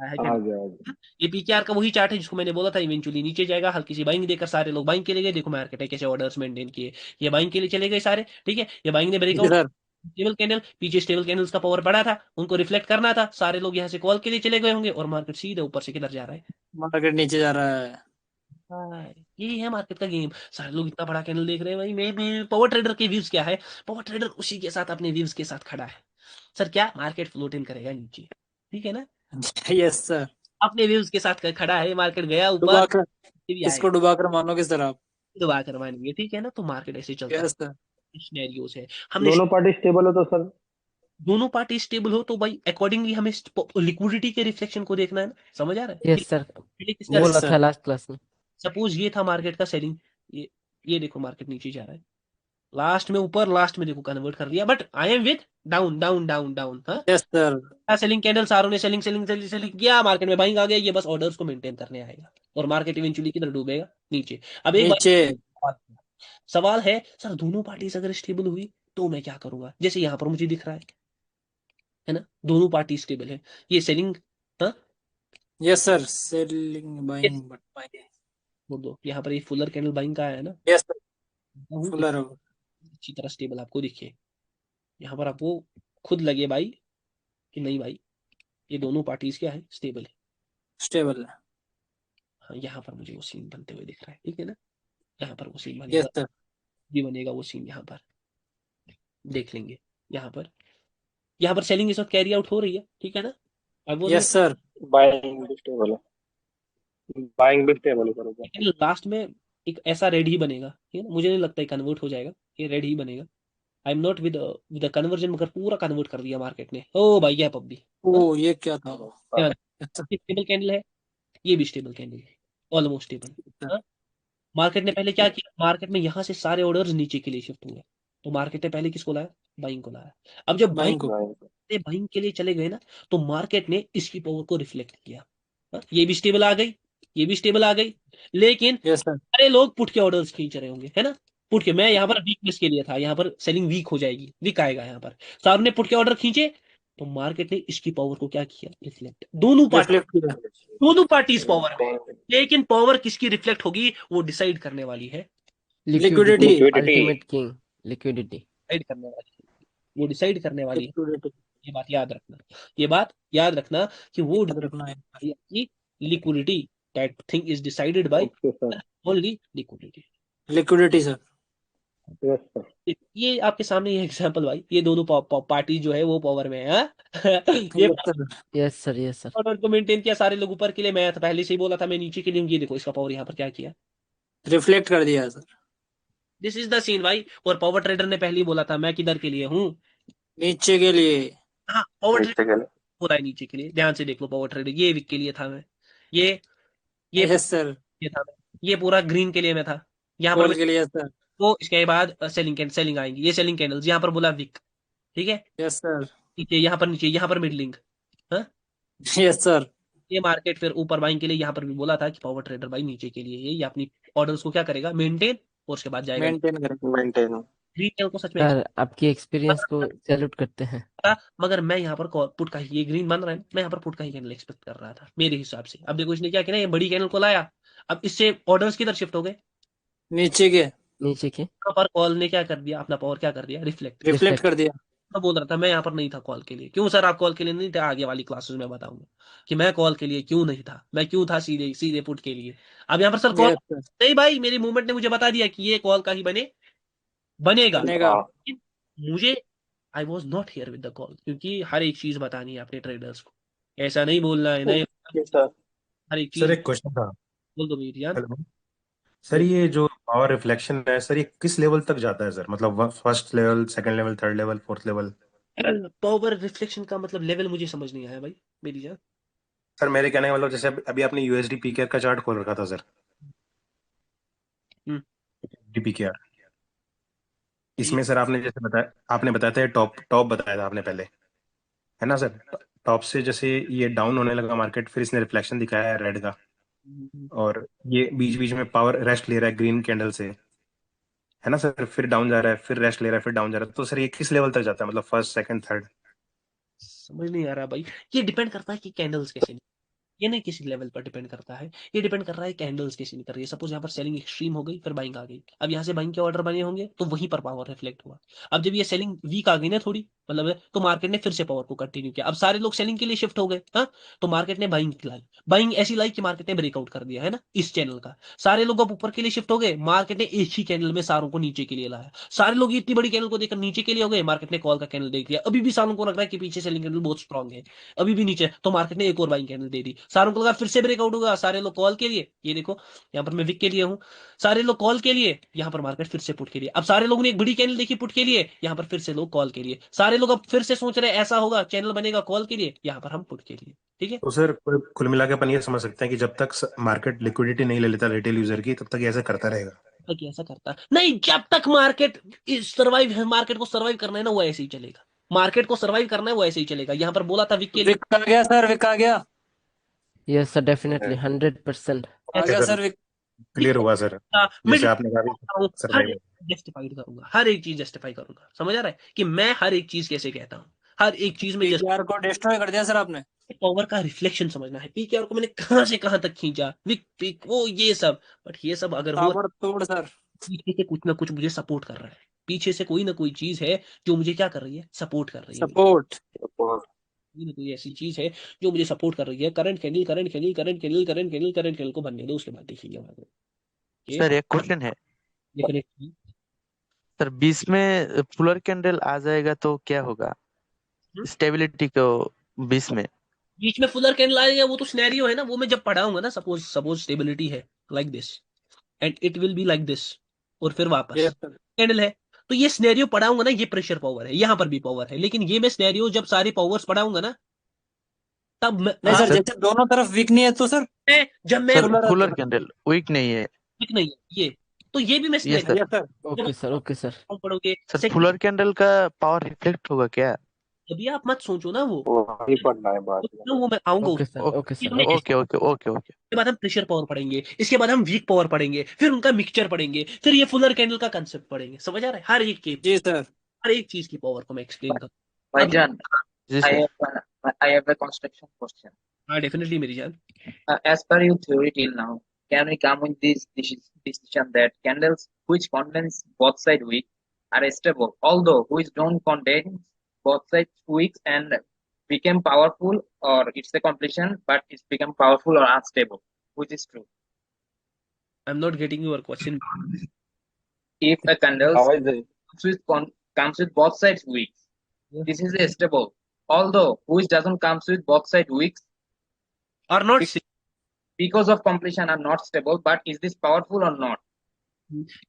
है क्या। आ गया आ गया। ये पीकेआर का वही चार्ट है जिसको मैंने बोला था इवेंचुअली नीचे जाएगा। हल्की सी बाइंग देकर सारे लोग बाइंग के लिए गए। देखो मार्केट है कैसे ऑर्डर्स मेंटेन किए, ये बाइंग के लिए चले गए सारे, ठीक है। ये बाइंग ने जी ब्रेकआउट, सर। स्टेबल कैंडल पीछे, स्टेबल कैंडल्स का पावर बढ़ा था, उनको रिफ्लेक्ट करना था, सारे लोग यहाँ से कॉल के लिए चले गए होंगे, और मार्केट सीधे ऊपर से किधर जा रहा है। मार्केट नीचे जा रहा है। हाँ, ये है मार्केट का गेम। सारे लोग इतना बड़ा कैंडल देख रहे हैं भाई। मैं पावर ट्रेडर के व्यूज क्या है, पावर ट्रेडर उसी के साथ अपने व्यूज के साथ खड़ा है। सर क्या मार्केट फ्लोट इन करेगा नीचे, ठीक है ना, यस सर। अपने व्यूज के साथ खड़ा है। मार्केट गया ऊपर, डुबाकर, ये भी इसको आएगा, डुबाकर मानोगे सर आप? दबा कर मानेंगे, ठीक है ना। तो मार्केट ऐसे चलता है, यस सर। सिनेरियोस है। हमने दोनों पार्टी स्टेबल हो तो सर? दोनों पार्टी स्टेबल हो तो भाई अकॉर्डिंगली हमें लिक्विडिटी के रिफ्लेक्शन को देखना है ना। समझ आ रहा है यस सर, पहले किसका। यस बोला सर। था लास्ट क्लास में। सपोज ये था मार्केट का सेलिंग, ये देखो मार्केट नीचे जा रहा है, लास्ट में ऊपर, लास्ट में देखो कन्वर्ट कर दिया, but I am with down down down down. Yes sir. हाँ, सेलिंग कैंडल सारों ने सेलिंग सेलिंग सेलिंग सेलिंग किया, मार्केट में बाइंग आ गया, ये बस ऑर्डर्स को मेंटेन करने आएगा, और मार्केट इवेंचुअली किधर डूबेगा, नीचे। अब एक नीचे। बात, सवाल है सर दोनों पार्टीज अगर स्टेबल हुई तो मैं क्या करूंगा, जैसे यहाँ पर मुझे दिख रहा है ना, दोनों पार्टी स्टेबल है, ये सेलिंग, हाँ, यस सर। सेलिंग ये बाइंग बट बाइंग। छोड़ दो, यहाँ पर ये फुलर कैंडल बाइंग का है ना, यस सर। हूँ फुलर। अच्छी तरह स्टेबल आपको दिखे, यहाँ पर आपको खुद लगे भाई कि नहीं भाई, ये दोनों पार्टीज क्या है, स्टेबल है। स्टेबल। हाँ, यहाँ पर मुझे वो सीन बनते हुए दिख रहा है, ठीक है ना, यहाँ पर वो सीन यस बनेगा, सर। भी बनेगा वो सीन, यहाँ पर देख लेंगे। यहाँ पर सेलिंग इस वक्त कैरी आउट हो रही है, ठीक है ना। I was yes sir. Buying भी स्टेबल है, बाइंग भी स्टेबल है सर ऊपर। लेकिन लास्ट में एक ऐसा रेड ही बनेगा, ठीक है ना, मुझे नहीं लगता कन्वर्ट हो जाएगा, ये रेड ही बनेगा। आई एम नॉट विद कन्वर्जन, मगर पूरा कन्वर्ट कर दिया मार्केट ने। ओ भाई गैप अप भी, हाँ, ओ ये क्या था? ध्यान, यस सर। ये स्टेबल कैंडल है, ये भी स्टेबल कैंडल है, ऑलमोस्ट स्टेबल। हाँ, मार्केट ने पहले क्या किया, मार्केट में यहाँ से सारे ऑर्डर्स नीचे के लिए शिफ्ट हुए, तो मार्केट ने पहले किसको लाया, बाइंग को लाया। अब जब बाइंग को। बाइंग के लिए चले गए ना, तो मार्केट ने इसकी पावर को रिफ्लेक्ट किया। हाँ, ये भी स्टेबल आ गई, ये भी स्टेबल आ गई, लेकिन यस सर। सारे लोग पुट के ऑर्डर्स खींच रहे होंगे, है ना। पुट के, मैं यहाँ पर वीकनेस के लिए था, यहाँ पर सेलिंग वीक हो जाएगी, वीक आएगा यहाँ पर, साहब ने पुट के ऑर्डर खींचे, तो मार्केट ने इसकी पावर को क्या किया, रिफ्लेक्ट। रिफ्लेक्ट किया। दोनों पार्टीज पावर में, लेकिन पावर किसकी रिफ्लेक्ट होगी वो डिसाइड करने वाली है, liquidity, liquidity. Ultimate king, liquidity. Decide करने वाली है, वो डिसाइड करने वाली है। लिक्विडिटी। ये बात याद रखना, ये बात याद रखना कि वो याद रखना है। कि liquidity, that thing is decided by okay sir. Only liquidity. Liquidity sir. Yes sir. ये आपके सामने ये एग्जांपल भाई, ये दोनों पार्टी जो है वो पावर में है, हाँ? ये yes sir. Yes sir, yes sir. Order को मेंटेन किया, सारे लोग ऊपर के लिए, मैं था पहले से ही बोला था मैं नीचे के लिए हूँ। ये देखो इसका पावर यहाँ पर क्या किया, रिफ्लेक्ट कर दिया sir. This is the scene भाई। और पावर ट्रेडर ने पहले ही बोला था मैं किधर के लिए हूँ, नीचे के लिए। हाँ पावर ट्रेडर नीचे के लिए। बोला है नीचे के लिए, ध्यान से देख लो, पावर ट्रेडर ये विक के लिए था मैं, ये यस सर। ये था मैं, ये पूरा ग्रीन के लिए मैं था, यहाँ पर कॉल के लिए सर। तो इसके बाद सेलिंग आएंगी, ये सेलिंग कैंडल्स, यहाँ पर बोला विक, ठीक है, यस सर। नीचे यहाँ पर मिडलिंग, हाँ, यस सर। ये मार्केट फिर ऊपर बाइंग के लिए, यहाँ पर भी बोला था कि पावर ट्रेडर भाई नीचे के लिए ये अपनी ऑर्डर्स को क्या करेगा, मेंटेन, और उसके बाद जाएगा मेंटेन करें। मेंटेन। ग्रीन कैंडल को सच में सर आपकी एक्सपीरियंस को सैल्यूट करते हैं। था, मगर मैं यहाँ पर पुट का ही, ये ग्रीन बन रहा है, मैं यहाँ पर पुट का ही कैंडल एक्सपेक्ट कर रहा था मेरे हिसाब से। अब देखो इसने क्या किया ना, ये बड़ी कैंडल को लाया, अब इससे ऑर्डर्स किधर शिफ्ट हो गए, नीचे के। नीचे के। यहाँ पर कॉल ने क्या कर दिया, अपना पावर क्या कर दिया, रिफ्लेक्ट। रिफ्लेक्ट कर दिया। मैं बोल रहा था मैं यहाँ पर नहीं था कॉल के लिए, क्यों सर आप कॉल के लिए नहीं थे, आगे वाली क्लासेस में बताऊंगा कि मैं कॉल के लिए क्यों नहीं था, मैं क्यों था सीधे सीधे पुट के लिए। अब यहाँ पर सर कॉल यस सर। नहीं भाई, मेरी मूवमेंट ने मुझे बता दिया कि ये कॉल का ही बनेगा, बनेगा। हाँ। लेकिन मुझे, I was not here with the call, क्योंकि हर एक चीज बतानी है अपने ट्रेडर्स को, ऐसा नहीं बोलना है नहीं, ओके सर। हर एक सर चीज एक क्वेश्चन था। बोल दो मेरी जान। हेलो सर, ये जो पावर रिफ्लेक्शन है सर, ये किस लेवल तक जाता है सर? मतलब first level, second level, third level, fourth level? Power reflection का मतलब लेवल मुझे समझ नहीं आया भाई मेरी जान। सर मेरे कहने का मतलब, जैसे अभी आपने यूएसडी पीकेआर का चार्ट खोल रखा था सर, हम्म, पीकेआर, ठीक। इसमें सर आपने जैसे बताया, आपने बताया था टॉप टॉप बताया था आपने पहले, है ना सर? टॉप से जैसे ये डाउन होने लगा मार्केट, फिर इसने रिफ्लेक्शन दिखाया है रेड का, और ये बीच बीच में पावर रेस्ट ले रहा है ग्रीन कैंडल से, है ना सर? फिर डाउन जा रहा है, फिर रेस्ट ले रहा है, फिर डाउन जा रहा है। तो सर ये किस लेवल तक जाता है, मतलब फर्स्ट, सेकंड, थर्ड? समझ नहीं आ रहा भाई। ये डिपेंड करता है कि कैंडल्स कैसे, ये नहीं किसी लेवल पर डिपेंड करता है, ये डिपेंड कर रहा है कैंडल्स कैसी निकल रही है। सपोज यहाँ पर सेलिंग एक्सट्रीम हो गई, फिर बाइंग आ गई, अब यहाँ से बाइंग के ऑर्डर बने होंगे तो वहीं पर पावर रिफ्लेक्ट हुआ। अब जब ये सेलिंग वीक आ गई ना थोड़ी, मतलब तो मार्केट ने फिर से पावर को कंटिन्यू किया, अब सारे लोग सेलिंग के लिए शिफ्ट हो गए, हाँ, तो मार्केट ने बाइंग लाई, बाइंग ऐसी लाई कि मार्केट ने ब्रेकआउट कर दिया है ना इस चैनल का। सारे लोग अब ऊपर के लिए शिफ्ट हो गए, मार्केट ने एक ही कैंडल में सारों को नीचे के लिए लाया। सारे लोग इतनी बड़ी कैंडल को देखकर नीचे के लिए हो गए, मार्केट ने कॉल का कैंडल देख लिया, अभी भी सारों को लग रहा है कि पीछे सेलिंग कैंडल बहुत स्ट्रांग है, अभी भी नीचे, तो मार्केट ने एक और बाइंग कैंडल दे दी। सारों को लगा फिर से ब्रेकआउट होगा, सारे लोग कॉल के लिए, ये देखो यहाँ पर मैं विक के लिए हूँ, सारे लोग कॉल के लिए, यहाँ पर मार्केट फिर से पुट के लिए। अब सारे लोगों ने एक बड़ी कैंडल देखी पुट के लिए, यहाँ पर फिर से लोग कॉल के लिए, सारे लोग अब फिर से सोच रहे हैं ऐसा होगा चैनल बनेगा कॉल के लिए, यहाँ पर हम पुट के लिए। ठीक है, तो सर कुल मिला के अपन ये समझ सकते हैं कि जब तक मार्केट लिक्विडिटी नहीं ले लेता रिटेल यूजर की, तब तक ये ऐसा करता रहेगा? तक ऐसा करता नहीं, जब तक मार्केट सर्वाइव, मार्केट को सर्वाइव करना है ना वो ऐसे ही चलेगा, मार्केट को सर्वाइव करना है वो ऐसे ही चलेगा। यहाँ पर बोला था विक के लिए, विक आ गया सर, विक आ गया, यस सर, डेफिनेटली 100%। आ ओके गया सर, सर विक। क्लियर हुआ सर, मैं जैसे आपने कहा हूँ, हर सरवाइव। एक जस्टिफाइड करूंगा, हर एक चीज जस्टिफाई करूंगा, समझ आ रहा है कि मैं हर एक चीज कैसे कहता हूँ, हर एक चीज में पीकेआर को डिस्ट्रॉय कर दिया सर आपने। पावर का रिफ्लेक्शन समझना है, पीकेआर को मैंने कहां से कहां तक खींचा, विक पिक वो ये सब, बट ये सब अगर हो, ताबड़तोड़ सर। पीछे से कुछ ना कुछ मुझे सपोर्ट कर रहा है, पीछे से कोई ना कोई चीज है जो मुझे क्या कर रही है, सपोर्ट कर रही है, सपोर्ट। कोई ना कोई ऐसी चीज है जो मुझे सपोर्ट कर रही है। Current candle, current candle, current candle, current candle, current candle को बनने दो, उसके बाद देखेंगे बाद में। ये सर एक क्वेश्चन है डेफिनेटली। सर, 20 में फुलर कैंडल आ जाएगा तो क्या होगा स्टेबिलिटी को 20 में? बीच में फुलर कैंडल आएगा वो तो सिनेरियो है ना, वो मैं जब पढ़ाऊंगा ना, सपोज सपोज स्टेबिलिटी है like this and it will be like this, और फिर वापस यस सर। कैंडल है, तो ये सिनेरियो पढ़ाऊंगा ना, ये प्रेशर पावर है, यहाँ पर भी पावर है, लेकिन ये मैं सिनेरियो जब सारी पावर्स पढ़ाऊंगा ना, तब नहीं सर, सर जैसे दोनों तरफ विक नहीं है तो सर जब मैं sir fuller fuller candle wick नहीं है। ठीक नहीं है ये, तो ये भी मैं yes scenario sir. Yes sir. Okay sir, okay sir. जब पढ़ोगे सर सेकंड, फुलर कैंडल का पावर रिफ्लेक्ट होगा क्या? अभी आप मत सोचो ना वो वही पढ़ना है बाद में। वो मैं आऊंगा okay sir, okay sir, okay okay okay okay okay. इसके बाद हम प्रेशर पावर पढ़ेंगे, इसके बाद हम वीक पावर पढ़ेंगे, फिर उनका मिक्सचर पढ़ेंगे, फिर ये फुलर कैंडल का कंसेप्ट पढ़ेंगे, समझ आ रहा है, हर एक की, जी सर। हर एक चीज की पावर को मैं एक्सप्लेन करूँ। अब Baijan, ji I sir. have a construction question. हाँ डेफिनेटली मेरी जान। As per your theory till now, can we come with this decision that candles which contains both side weak are stable, although which don't contain both sides weak and became powerful, or it's a completion but it's become powerful or unstable, which is true? I am not getting your question. If a candle आवाज दे। comes with both sides weak, this is a stable, although which doesn't comes with both side weak are not because of completion are not stable, but is this powerful or not?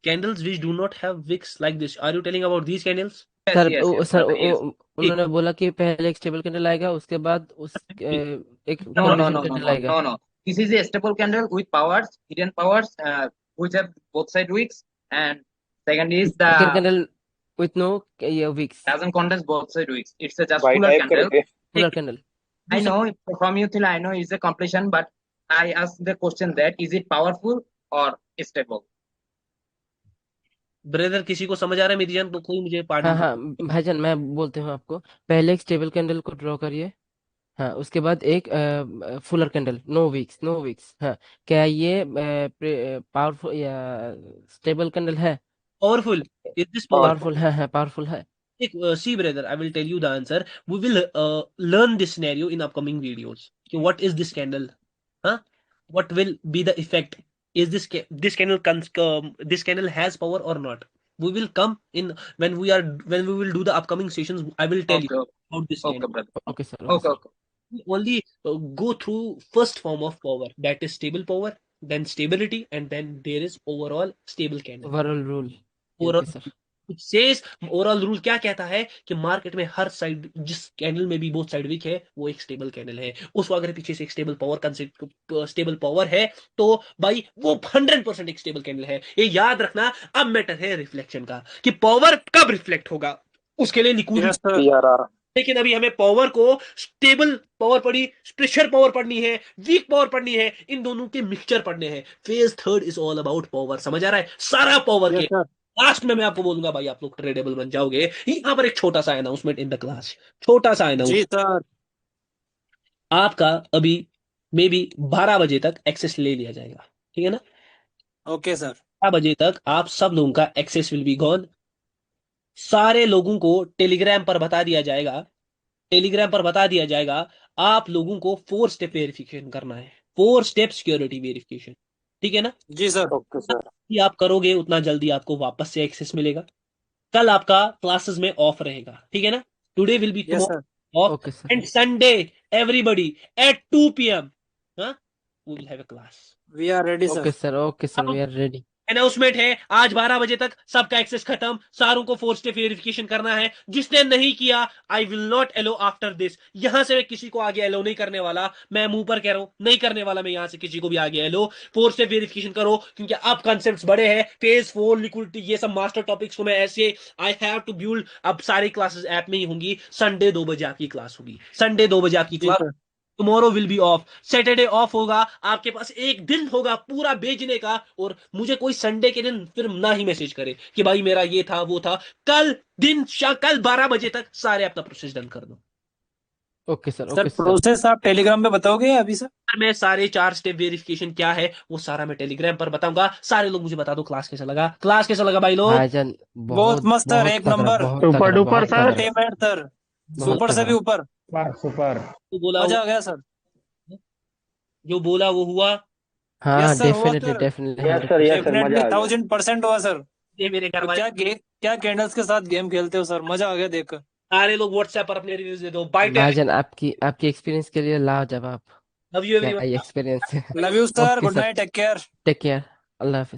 candles which do not have wicks like this, are you telling about these candles? Yes, sir yes, yes, sir brother, yes. उन्होंने बोला कि पहले एक स्टेबल कैंडल आएगा, उसके बाद उस एक No, no, completion no, no, candle no, आएगा। no, no. This is a stable candle with powers, hidden powers, which have both side wicks, and second is second the candle with no wicks, doesn't contain both side wicks. It's a just भाई fuller टाइप candle. करके Fuller candle. I know from you till I know is a completion, but I ask the question that is it powerful or stable? Brother किसी को समझ आ रहा है मेरी जान, तो कोई मुझे हाँ पार्डन हाँ भाईजान, मैं बोलती हूँ आपको, पहले एक स्टेबल कैंडल को ड्रॉ करिए, हाँ, उसके बाद एक fuller candle, no wicks, no wicks, हाँ। क्या ये पावरफुल या स्टेबल कैंडल है? Powerful, is this powerful? Powerful है, पावरफुल है। See brother, I will tell you the answer. We will learn this scenario in upcoming videos. Okay, what is this candle? Huh? What will be the effect? Is this candle this candle has power or not? We will come in when we will do the upcoming sessions. I will tell you Okay, about this okay, candle. brother. Okay sir, Okay, okay okay. We only go through first form of power, that is stable power, then stability, and then there is overall stable candle. Overall rule overall okay sir It says overall rule क्या कहता है कि मार्केट में हर साइड, जिस कैंडल में भी बोथ साइड वीक है, वो एक स्टेबल कैंडल है। उसको अगर पीछे से एक स्टेबल पावर है तो भाई वो 100% एक स्टेबल कैंडल है। ये याद रखना। अब मैटर है रिफ्लेक्शन का कि पावर कब रिफ्लेक्ट होगा, उसके लिए लिक्विडिटी। यस सर PRR लेकिन अभी हमें पावर को स्टेबल पावर पढ़ी, प्रेशर पावर पढ़नी है, वीक पावर पढ़नी है, इन दोनों के मिक्सचर पढ़ने हैं। Phase third is all about power. समझ आ रहा है? सारा पावर यस के सर लास्ट में मैं आपको बोलूंगा भाई आप लोग ट्रेडेबल बन जाओगे। यहां पर एक छोटा सा अनाउंसमेंट इन द क्लास, छोटा सा जी अनाउंसमेंट। सर आपका अभी मे बी 12 बजे तक एक्सेस ले लिया जाएगा, ठीक है ना? ओके सर 12 बजे तक आप सब लोगों का एक्सेस विल बी गॉन। सारे लोगों को टेलीग्राम पर बता दिया जाएगा, टेलीग्राम पर बता दिया जाएगा आप लोगों को 4 स्टेप वेरिफिकेशन करना है, 4 स्टेप सिक्योरिटी वेरिफिकेशन, ठीक है ना? जी सर ओके सर ये आप करोगे उतना जल्दी आपको वापस से एक्सेस मिलेगा। कल आपका क्लासेस में ऑफ रहेगा, ठीक है ना? Today will be yes sir of okay sir and Sunday everybody at 2 PM we will have a class. We are ready sir okay sir we are ready announcement है आज 12 बजे तक सबका एक्सेस खत्म, सारों को 4 स्टेप वेरिफिकेशन करना है। जिसने नहीं किया I will not allow after this. यहां से मैं किसी को आगे अलो नहीं करने वाला, मैं मुंह पर कह रहा हूं नहीं करने वाला मैं यहां से किसी को भी आगे अलो। 4 स्टेप वेरिफिकेशन करो क्योंकि अब कॉन्सेप्ट्स बड़े हैं। फेज 4 लिक्विडिटी, ये सब मास्टर टॉपिक्स को मैं ऐसे आई हैव टू बिल्ड। अब सारी क्लासेस ऐप में ही होंगी। संडे 2 बजे आपकी क्लास होगी, संडे 2 बजे आपकी जी class. Sir tomorrow will be off, Saturday off होगा। आपके पास एक दिन होगा पूरा भेजने का, और मुझे कोई संडे के दिन फिर ना ही मैसेज करे कि भाई मेरा ये था वो था। कल कल 12 बजे तक सारे अपना प्रोसेस डन कर दो। ओके सर सर प्रोसेस आप टेलीग्राम पे बताओगे अभी सर? मैं सारे 4 स्टेप वेरिफिकेशन क्या है वो सारा मैं टेलीग्राम पर बताऊंगा। सारे लोग मुझे बता दो क्लास कैसा लगा, क्लास कैसा लगा भाई लोग? भाईजान बहुत मस्त सर, एक नंबर, बहुत सुपर तगड़ा डुपर बहुत सर। तगड़ा अल्टीमेट सर, बहुत सुपर से भी तगड़ा ऊपर, सुपर तो बोला मजा आ गया सर। जो बोला वो हुआ। हाँ यस सर हुआ definitely sir, definitely yes sir yes sir definitely मजा आ गया 1000% हुआ सर। ये मेरे घर तो वाले क्या कैंडल्स के साथ गेम खेलते हो सर, मजा आ गया देखकर। सारे लोग व्हाट्सएप पर अपने रिव्यूज दे दो। बाय भाईजान आपकी आपकी एक्सपीरियंस के लिए लाजवाब लव यू क्या एवरीवन। एक्सपीरियंस है love you sir, okay good sir night, take care. Take care अल्लाह हाफिज